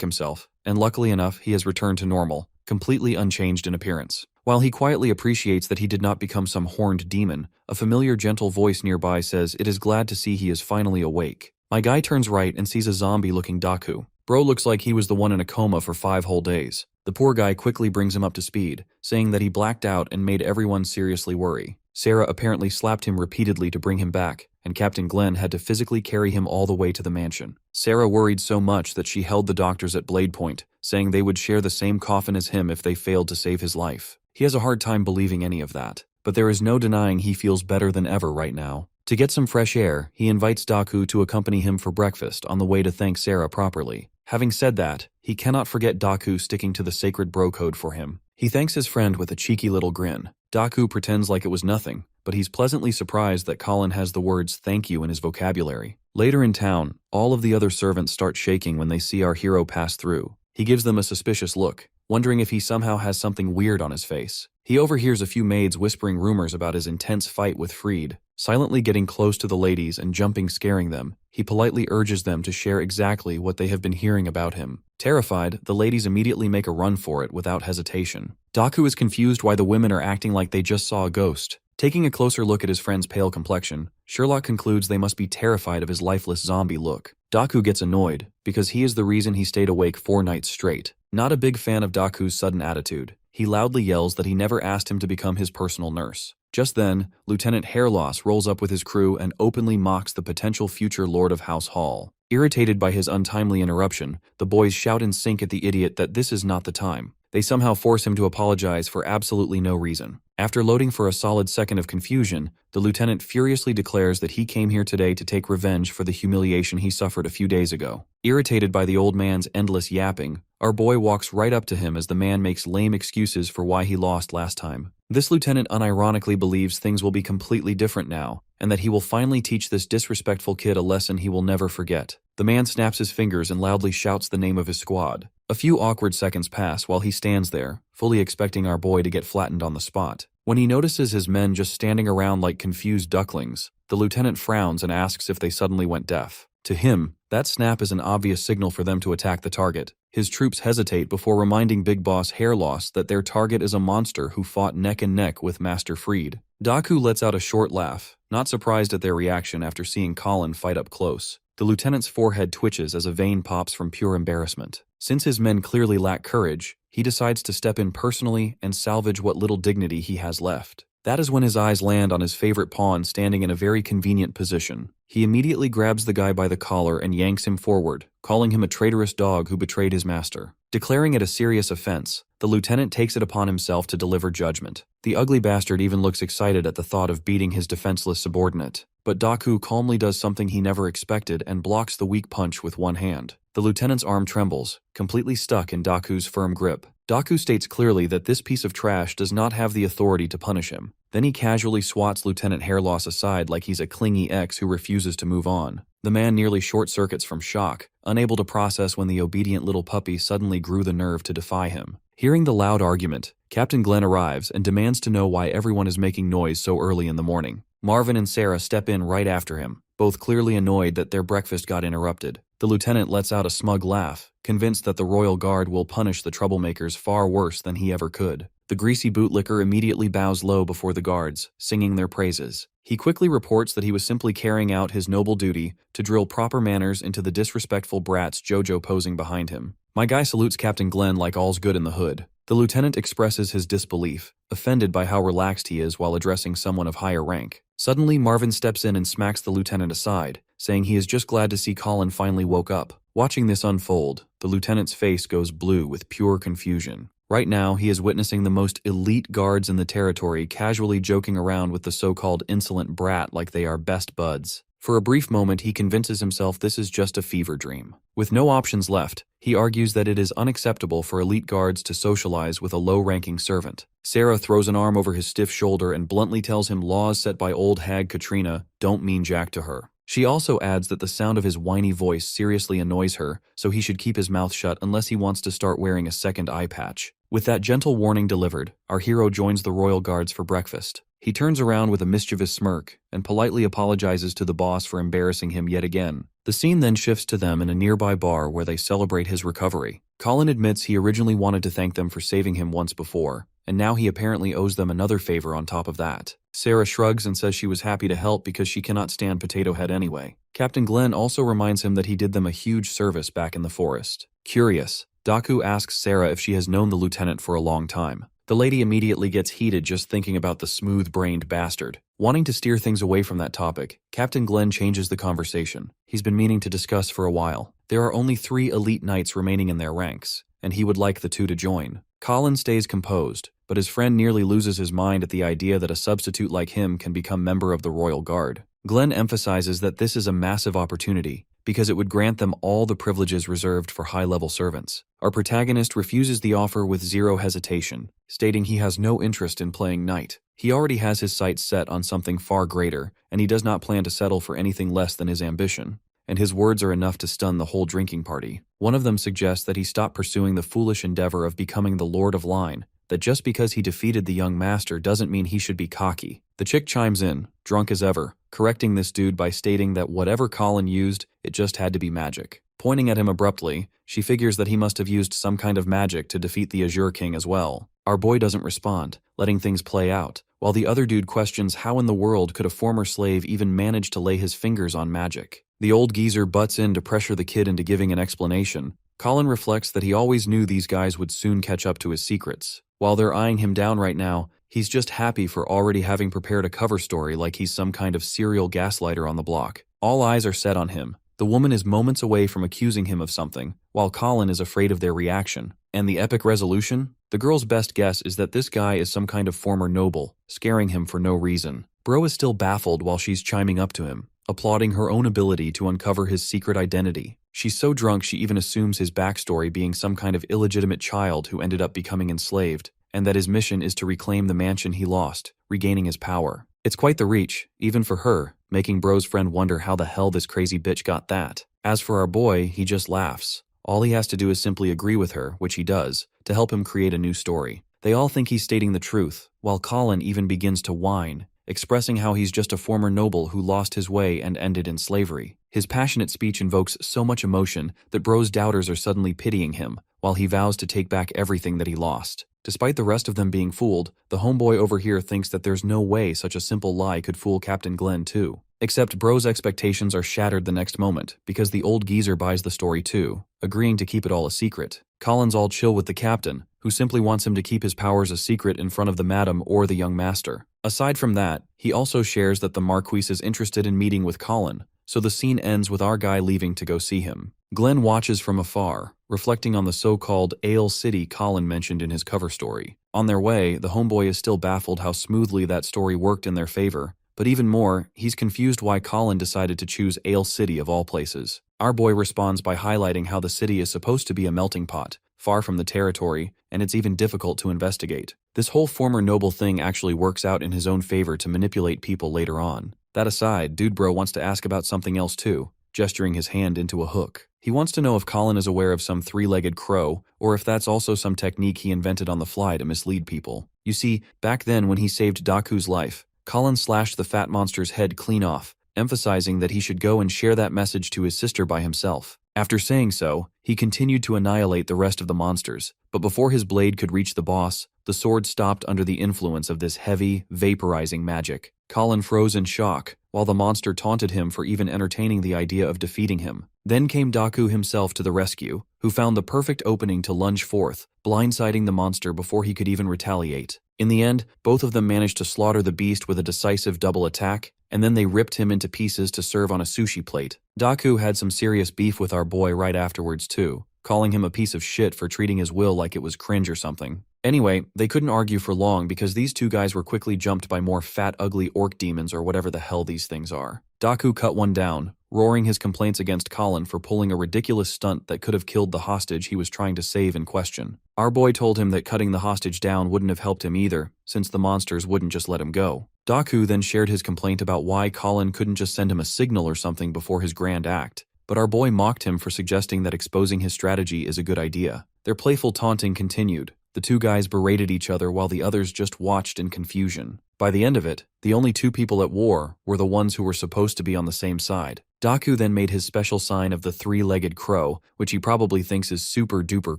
himself, and luckily enough, he has returned to normal, completely unchanged in appearance. While he quietly appreciates that he did not become some horned demon, a familiar gentle voice nearby says it is glad to see he is finally awake. My guy turns right and sees a zombie-looking Daku. Bro looks like he was the one in a coma for 5 whole days. The poor guy quickly brings him up to speed, saying that he blacked out and made everyone seriously worry. Sarah apparently slapped him repeatedly to bring him back, and Captain Glenn had to physically carry him all the way to the mansion. Sarah worried so much that she held the doctors at blade point, saying they would share the same coffin as him if they failed to save his life. He has a hard time believing any of that, but there is no denying he feels better than ever right now. To get some fresh air, he invites Daku to accompany him for breakfast on the way to thank Sarah properly. Having said that, he cannot forget Daku sticking to the sacred bro code for him. He thanks his friend with a cheeky little grin. Daku pretends like it was nothing, but he's pleasantly surprised that Colin has the words thank you in his vocabulary. Later in town, all of the other servants start shaking when they see our hero pass through. He gives them a suspicious look, wondering if he somehow has something weird on his face. He overhears a few maids whispering rumors about his intense fight with Fried. Silently getting close to the ladies and jumping scaring them, he politely urges them to share exactly what they have been hearing about him. Terrified, the ladies immediately make a run for it without hesitation. Daku is confused why the women are acting like they just saw a ghost. Taking a closer look at his friend's pale complexion, Sherlock concludes they must be terrified of his lifeless zombie look. Daku gets annoyed, because he is the reason he stayed awake 4 nights straight. Not a big fan of Daku's sudden attitude, he loudly yells that he never asked him to become his personal nurse. Just then, Lieutenant Hairloss rolls up with his crew and openly mocks the potential future Lord of House Hall. Irritated by his untimely interruption, the boys shout in sync at the idiot that this is not the time. They somehow force him to apologize for absolutely no reason. After loading for a solid second of confusion, the lieutenant furiously declares that he came here today to take revenge for the humiliation he suffered a few days ago. Irritated by the old man's endless yapping, our boy walks right up to him as the man makes lame excuses for why he lost last time. This lieutenant unironically believes things will be completely different now, and that he will finally teach this disrespectful kid a lesson he will never forget. The man snaps his fingers and loudly shouts the name of his squad. A few awkward seconds pass while he stands there, fully expecting our boy to get flattened on the spot. When he notices his men just standing around like confused ducklings, the lieutenant frowns and asks if they suddenly went deaf. To him, that snap is an obvious signal for them to attack the target. His troops hesitate before reminding Big Boss Hairloss that their target is a monster who fought neck and neck with Master Fried. Daku lets out a short laugh, not surprised at their reaction after seeing Colin fight up close. The lieutenant's forehead twitches as a vein pops from pure embarrassment. Since his men clearly lack courage, he decides to step in personally and salvage what little dignity he has left. That is when his eyes land on his favorite pawn standing in a very convenient position. He immediately grabs the guy by the collar and yanks him forward, calling him a traitorous dog who betrayed his master. Declaring it a serious offense, the lieutenant takes it upon himself to deliver judgment. The ugly bastard even looks excited at the thought of beating his defenseless subordinate. But Daku calmly does something he never expected and blocks the weak punch with one hand. The lieutenant's arm trembles, completely stuck in Daku's firm grip. Daku states clearly that this piece of trash does not have the authority to punish him. Then he casually swats Lieutenant Hairloss aside like he's a clingy ex who refuses to move on. The man nearly short-circuits from shock, unable to process when the obedient little puppy suddenly grew the nerve to defy him. Hearing the loud argument, Captain Glenn arrives and demands to know why everyone is making noise so early in the morning. Marvin and Sarah step in right after him, both clearly annoyed that their breakfast got interrupted. The lieutenant lets out a smug laugh, convinced that the royal guard will punish the troublemakers far worse than he ever could. The greasy bootlicker immediately bows low before the guards, singing their praises. He quickly reports that he was simply carrying out his noble duty to drill proper manners into the disrespectful brats Jojo posing behind him. My guy salutes Captain Glenn like all's good in the hood. The lieutenant expresses his disbelief, offended by how relaxed he is while addressing someone of higher rank. Suddenly, Marvin steps in and smacks the lieutenant aside, saying he is just glad to see Colin finally woke up. Watching this unfold, the lieutenant's face goes blue with pure confusion. Right now, he is witnessing the most elite guards in the territory casually joking around with the so-called insolent brat like they are best buds. For a brief moment, he convinces himself this is just a fever dream. With no options left, he argues that it is unacceptable for elite guards to socialize with a low-ranking servant. Sarah throws an arm over his stiff shoulder and bluntly tells him laws set by old hag Katrina don't mean jack to her. She also adds that the sound of his whiny voice seriously annoys her, so he should keep his mouth shut unless he wants to start wearing a second eye patch. With that gentle warning delivered, our hero joins the royal guards for breakfast. He turns around with a mischievous smirk and politely apologizes to the boss for embarrassing him yet again. The scene then shifts to them in a nearby bar where they celebrate his recovery. Colin admits he originally wanted to thank them for saving him once before, and now he apparently owes them another favor on top of that. Sarah shrugs and says she was happy to help because she cannot stand Potato Head anyway. Captain Glenn also reminds him that he did them a huge service back in the forest. Curious, Daku asks Sarah if she has known the lieutenant for a long time. The lady immediately gets heated just thinking about the smooth-brained bastard. Wanting to steer things away from that topic, Captain Glenn changes the conversation. He's been meaning to discuss for a while. There are only 3 elite knights remaining in their ranks, and he would like the 2 to join. Colin stays composed, but his friend nearly loses his mind at the idea that a substitute like him can become member of the Royal Guard. Glenn emphasizes that this is a massive opportunity, because it would grant them all the privileges reserved for high-level servants. Our protagonist refuses the offer with zero hesitation, stating he has no interest in playing knight. He already has his sights set on something far greater, and he does not plan to settle for anything less than his ambition. And his words are enough to stun the whole drinking party. One of them suggests that he stop pursuing the foolish endeavor of becoming the Lord of Line, that just because he defeated the young master doesn't mean he should be cocky. The chick chimes in, drunk as ever, correcting this dude by stating that whatever Colin used, it just had to be magic. Pointing at him abruptly, she figures that he must have used some kind of magic to defeat the Azure King as well. Our boy doesn't respond, letting things play out, while the other dude questions how in the world could a former slave even manage to lay his fingers on magic. The old geezer butts in to pressure the kid into giving an explanation. Colin reflects that he always knew these guys would soon catch up to his secrets. While they're eyeing him down right now, he's just happy for already having prepared a cover story like he's some kind of serial gaslighter on the block. All eyes are set on him. The woman is moments away from accusing him of something, while Colin is afraid of their reaction. And the epic resolution? The girl's best guess is that this guy is some kind of former noble, scaring him for no reason. Bro is still baffled while she's chiming up to him, applauding her own ability to uncover his secret identity. She's so drunk she even assumes his backstory being some kind of illegitimate child who ended up becoming enslaved, and that his mission is to reclaim the mansion he lost, regaining his power. It's quite the reach, even for her, making Bro's friend wonder how the hell this crazy bitch got that. As for our boy, he just laughs. All he has to do is simply agree with her, which he does, to help him create a new story. They all think he's stating the truth, while Colin even begins to whine, expressing how he's just a former noble who lost his way and ended in slavery. His passionate speech invokes so much emotion that Bro's doubters are suddenly pitying him, while he vows to take back everything that he lost. Despite the rest of them being fooled, the homeboy over here thinks that there's no way such a simple lie could fool Captain Glenn too. Except Bro's expectations are shattered the next moment, because the old geezer buys the story too, agreeing to keep it all a secret. Colin's all chill with the captain, who simply wants him to keep his powers a secret in front of the madam or the young master. Aside from that, he also shares that the Marquis is interested in meeting with Colin, so the scene ends with our guy leaving to go see him. Glenn watches from afar, reflecting on the so-called Ale City Colin mentioned in his cover story. On their way, the homeboy is still baffled how smoothly that story worked in their favor, but even more, he's confused why Colin decided to choose Ale City of all places. Our boy responds by highlighting how the city is supposed to be a melting pot, far from the territory, and it's even difficult to investigate. This whole former noble thing actually works out in his own favor to manipulate people later on. That aside, Dude Bro wants to ask about something else too, gesturing his hand into a hook. He wants to know if Colin is aware of some three-legged crow, or if that's also some technique he invented on the fly to mislead people. You see, back then when he saved Daku's life, Colin slashed the fat monster's head clean off, emphasizing that he should go and share that message to his sister by himself. After saying so, he continued to annihilate the rest of the monsters, but before his blade could reach the boss, the sword stopped under the influence of this heavy, vaporizing magic. Colin froze in shock, while the monster taunted him for even entertaining the idea of defeating him. Then came Daku himself to the rescue, who found the perfect opening to lunge forth, blindsiding the monster before he could even retaliate. In the end, both of them managed to slaughter the beast with a decisive double attack, and then they ripped him into pieces to serve on a sushi plate. Daku had some serious beef with our boy right afterwards too, calling him a piece of shit for treating his will like it was cringe or something. Anyway, they couldn't argue for long because these two guys were quickly jumped by more fat ugly orc demons or whatever the hell these things are. Daku cut one down, roaring his complaints against Colin for pulling a ridiculous stunt that could have killed the hostage he was trying to save in question. Our boy told him that cutting the hostage down wouldn't have helped him either, since the monsters wouldn't just let him go. Daku then shared his complaint about why Colin couldn't just send him a signal or something before his grand act, but our boy mocked him for suggesting that exposing his strategy is a good idea. Their playful taunting continued. The two guys berated each other while the others just watched in confusion. By the end of it, the only two people at war were the ones who were supposed to be on the same side. Daku then made his special sign of the three-legged crow, which he probably thinks is super duper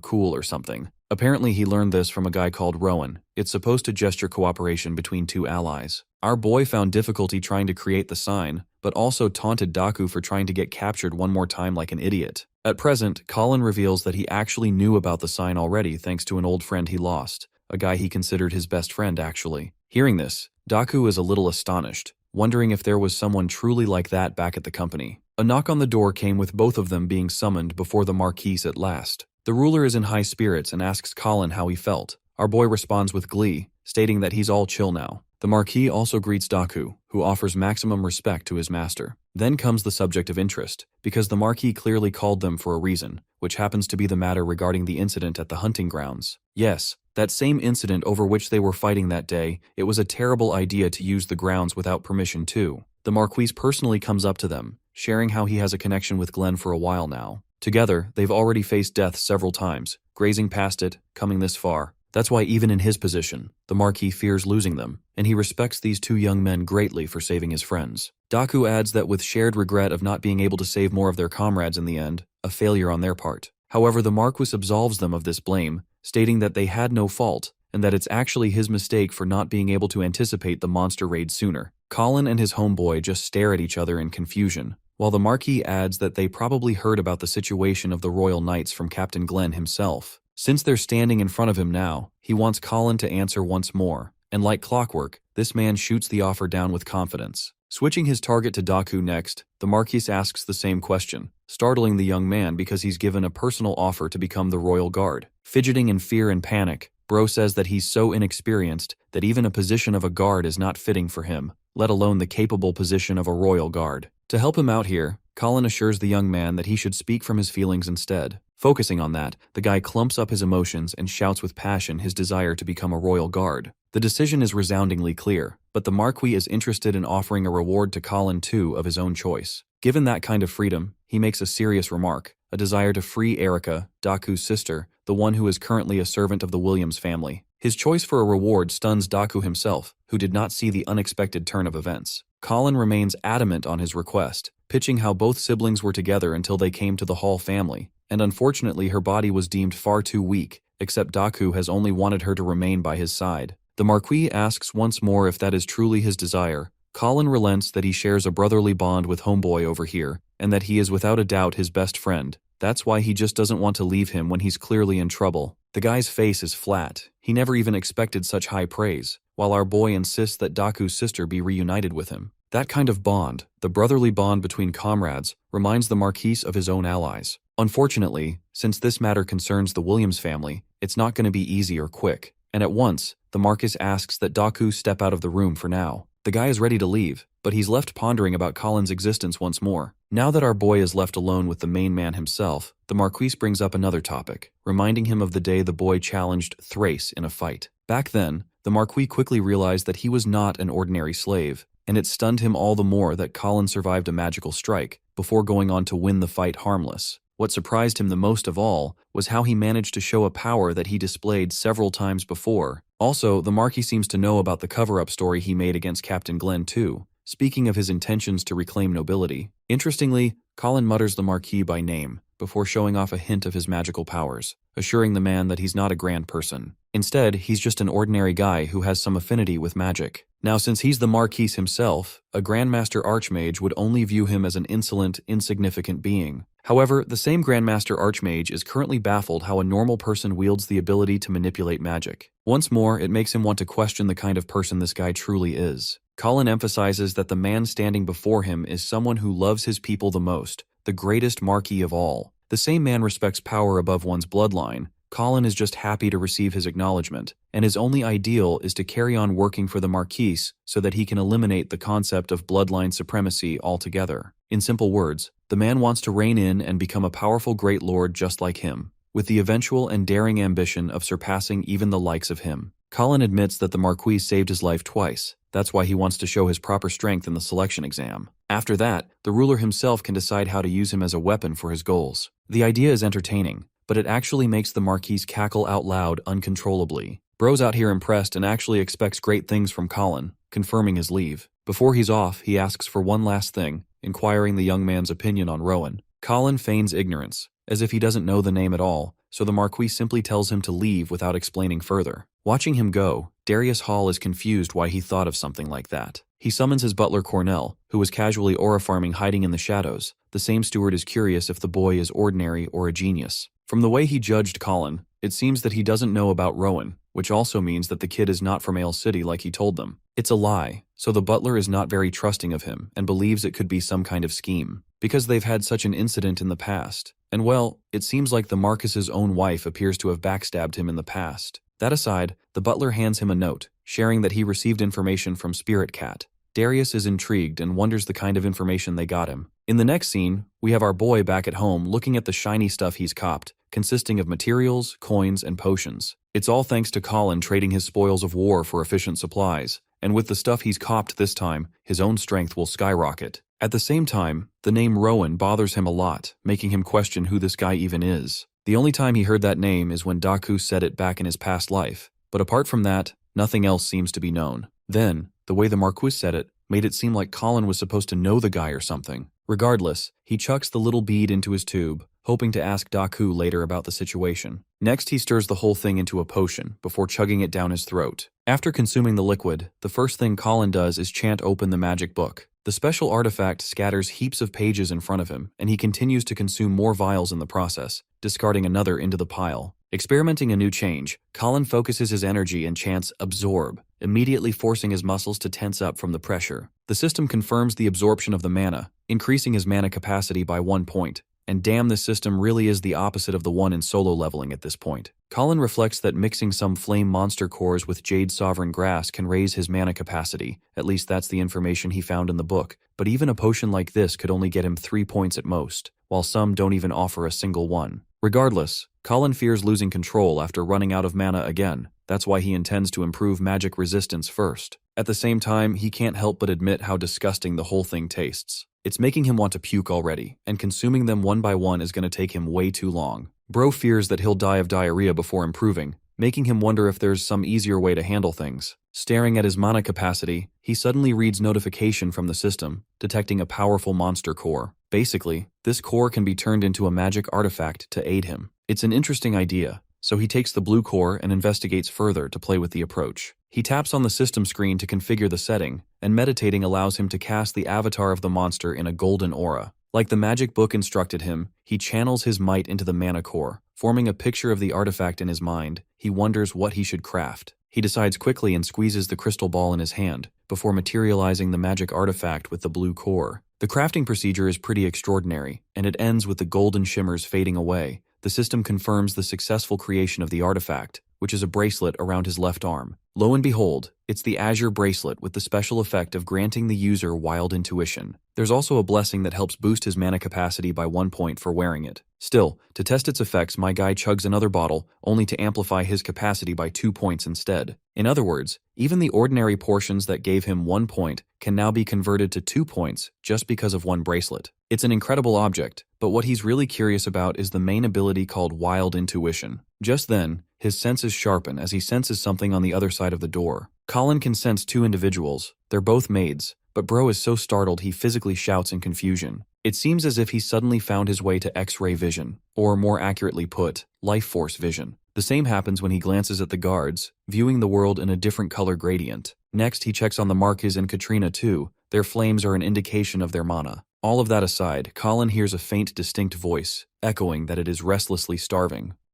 cool or something. Apparently he learned this from a guy called Rowan. It's supposed to gesture cooperation between two allies. Our boy found difficulty trying to create the sign, but also taunted Daku for trying to get captured one more time like an idiot. At present, Colin reveals that he actually knew about the sign already thanks to an old friend he lost, a guy he considered his best friend actually. Hearing this, Daku is a little astonished, wondering if there was someone truly like that back at the company. A knock on the door came with both of them being summoned before the Marquise at last. The ruler is in high spirits and asks Colin how he felt. Our boy responds with glee, stating that he's all chill now. The Marquis also greets Daku, who offers maximum respect to his master. Then comes the subject of interest, because the Marquis clearly called them for a reason, which happens to be the matter regarding the incident at the hunting grounds. Yes, that same incident over which they were fighting that day, it was a terrible idea to use the grounds without permission too. The Marquis personally comes up to them, sharing how he has a connection with Glenn for a while now. Together, they've already faced death several times, grazing past it, coming this far. That's why even in his position, the Marquis fears losing them, and he respects these two young men greatly for saving his friends. Daku adds that with shared regret of not being able to save more of their comrades in the end, a failure on their part. However, the Marquis absolves them of this blame, stating that they had no fault, and that it's actually his mistake for not being able to anticipate the monster raid sooner. Colin and his homeboy just stare at each other in confusion, while the Marquis adds that they probably heard about the situation of the Royal Knights from Captain Glenn himself. Since they're standing in front of him now, he wants Colin to answer once more, and like clockwork, this man shoots the offer down with confidence. Switching his target to Daku next, the Marquis asks the same question, startling the young man because he's given a personal offer to become the Royal Guard. Fidgeting in fear and panic, Bro says that he's so inexperienced that even a position of a guard is not fitting for him, let alone the capable position of a Royal Guard. To help him out here, Colin assures the young man that he should speak from his feelings instead. Focusing on that, the guy clumps up his emotions and shouts with passion his desire to become a Royal Guard. The decision is resoundingly clear, but the Marquis is interested in offering a reward to Colin too of his own choice. Given that kind of freedom, he makes a serious remark, a desire to free Erica, Daku's sister, the one who is currently a servant of the Williams family. His choice for a reward stuns Daku himself, who did not see the unexpected turn of events. Colin remains adamant on his request, pitching how both siblings were together until they came to the Hall family, and unfortunately her body was deemed far too weak, except Daku has only wanted her to remain by his side. The Marquis asks once more if that is truly his desire. Colin relents that he shares a brotherly bond with homeboy over here, and that he is without a doubt his best friend. That's why he just doesn't want to leave him when he's clearly in trouble. The guy's face is flat. He never even expected such high praise, while our boy insists that Daku's sister be reunited with him. That kind of bond, the brotherly bond between comrades, reminds the Marquis of his own allies. Unfortunately, since this matter concerns the Williams family, it's not going to be easy or quick, and at once, the Marquis asks that Daku step out of the room for now. The guy is ready to leave, but he's left pondering about Colin's existence once more. Now that our boy is left alone with the main man himself, the Marquis brings up another topic, reminding him of the day the boy challenged Thrace in a fight. Back then, the Marquis quickly realized that he was not an ordinary slave, and it stunned him all the more that Colin survived a magical strike, before going on to win the fight harmless. What surprised him the most of all was how he managed to show a power that he displayed several times before. Also, the Marquis seems to know about the cover-up story he made against Captain Glenn too, speaking of his intentions to reclaim nobility. Interestingly, Colin mutters the Marquis by name, before showing off a hint of his magical powers, assuring the man that he's not a grand person. Instead, he's just an ordinary guy who has some affinity with magic. Now, since he's the Marquis himself, a Grandmaster Archmage would only view him as an insolent, insignificant being. However, the same Grandmaster Archmage is currently baffled how a normal person wields the ability to manipulate magic. Once more, it makes him want to question the kind of person this guy truly is. Colin emphasizes that the man standing before him is someone who loves his people the most, the greatest marquis of all. The same man respects power above one's bloodline. Colin is just happy to receive his acknowledgement, and his only ideal is to carry on working for the Marquis so that he can eliminate the concept of bloodline supremacy altogether. In simple words, the man wants to reign in and become a powerful great lord just like him, with the eventual and daring ambition of surpassing even the likes of him. Colin admits that the Marquis saved his life twice. That's why he wants to show his proper strength in the selection exam. After that, the ruler himself can decide how to use him as a weapon for his goals. The idea is entertaining, but it actually makes the Marquis cackle out loud uncontrollably. Bro's out here impressed and actually expects great things from Colin, confirming his leave. Before he's off, he asks for one last thing, inquiring the young man's opinion on Rowan. Colin feigns ignorance, as if he doesn't know the name at all, so the Marquis simply tells him to leave without explaining further. Watching him go, Darius Hall is confused why he thought of something like that. He summons his butler Cornell, who was casually aura farming hiding in the shadows. The same steward is curious if the boy is ordinary or a genius. From the way he judged Colin, it seems that he doesn't know about Rowan, which also means that the kid is not from Ale City like he told them. It's a lie, so the butler is not very trusting of him and believes it could be some kind of scheme, because they've had such an incident in the past. And well, it seems like the Marcus's own wife appears to have backstabbed him in the past. That aside, the butler hands him a note, sharing that he received information from Spirit Cat. Darius is intrigued and wonders the kind of information they got him. In the next scene, we have our boy back at home looking at the shiny stuff he's copped, consisting of materials, coins, and potions. It's all thanks to Colin trading his spoils of war for efficient supplies, and with the stuff he's copped this time, his own strength will skyrocket. At the same time, the name Rowan bothers him a lot, making him question who this guy even is. The only time he heard that name is when Daku said it back in his past life, but apart from that, nothing else seems to be known. Then, the way the Marquis said it made it seem like Colin was supposed to know the guy or something. Regardless, he chucks the little bead into his tube, hoping to ask Daku later about the situation. Next, he stirs the whole thing into a potion before chugging it down his throat. After consuming the liquid, the first thing Colin does is chant open the magic book. The special artifact scatters heaps of pages in front of him, and he continues to consume more vials in the process, discarding another into the pile. Experimenting a new change, Colin focuses his energy and chants absorb, immediately forcing his muscles to tense up from the pressure. The system confirms the absorption of the mana, increasing his mana capacity by 1 point. And damn, this system really is the opposite of the one in solo leveling at this point. Colin reflects that mixing some flame monster cores with Jade Sovereign Grass can raise his mana capacity, at least that's the information he found in the book, but even a potion like this could only get him 3 points at most, while some don't even offer a single one. Regardless, Colin fears losing control after running out of mana again. That's why he intends to improve magic resistance first. At the same time, he can't help but admit how disgusting the whole thing tastes. It's making him want to puke already, and consuming them one by one is going to take him way too long. Bro fears that he'll die of diarrhea before improving, making him wonder if there's some easier way to handle things. Staring at his mana capacity, he suddenly reads notification from the system, detecting a powerful monster core. Basically, this core can be turned into a magic artifact to aid him. It's an interesting idea, so he takes the blue core and investigates further to play with the approach. He taps on the system screen to configure the setting, and meditating allows him to cast the avatar of the monster in a golden aura. Like the magic book instructed him, he channels his might into the mana core, forming a picture of the artifact in his mind. He wonders what he should craft. He decides quickly and squeezes the crystal ball in his hand, before materializing the magic artifact with the blue core. The crafting procedure is pretty extraordinary, and it ends with the golden shimmers fading away. The system confirms the successful creation of the artifact, which is a bracelet around his left arm. Lo and behold, it's the Azure bracelet with the special effect of granting the user wild intuition. There's also a blessing that helps boost his mana capacity by 1 point for wearing it. Still, to test its effects, my guy chugs another bottle, only to amplify his capacity by 2 points instead. In other words, even the ordinary portions that gave him 1 point can now be converted to 2 points just because of one bracelet. It's an incredible object, but what he's really curious about is the main ability called Wild Intuition. Just then, his senses sharpen as he senses something on the other side of the door. Colin can sense 2 individuals. They're both maids, but Bro is so startled he physically shouts in confusion. It seems as if he suddenly found his way to X-ray vision, or more accurately put, life force vision. The same happens when he glances at the guards, viewing the world in a different color gradient. Next, he checks on the Marquis and Katrina too. Their flames are an indication of their mana. All of that aside, Colin hears a faint, distinct voice, echoing that it is restlessly starving.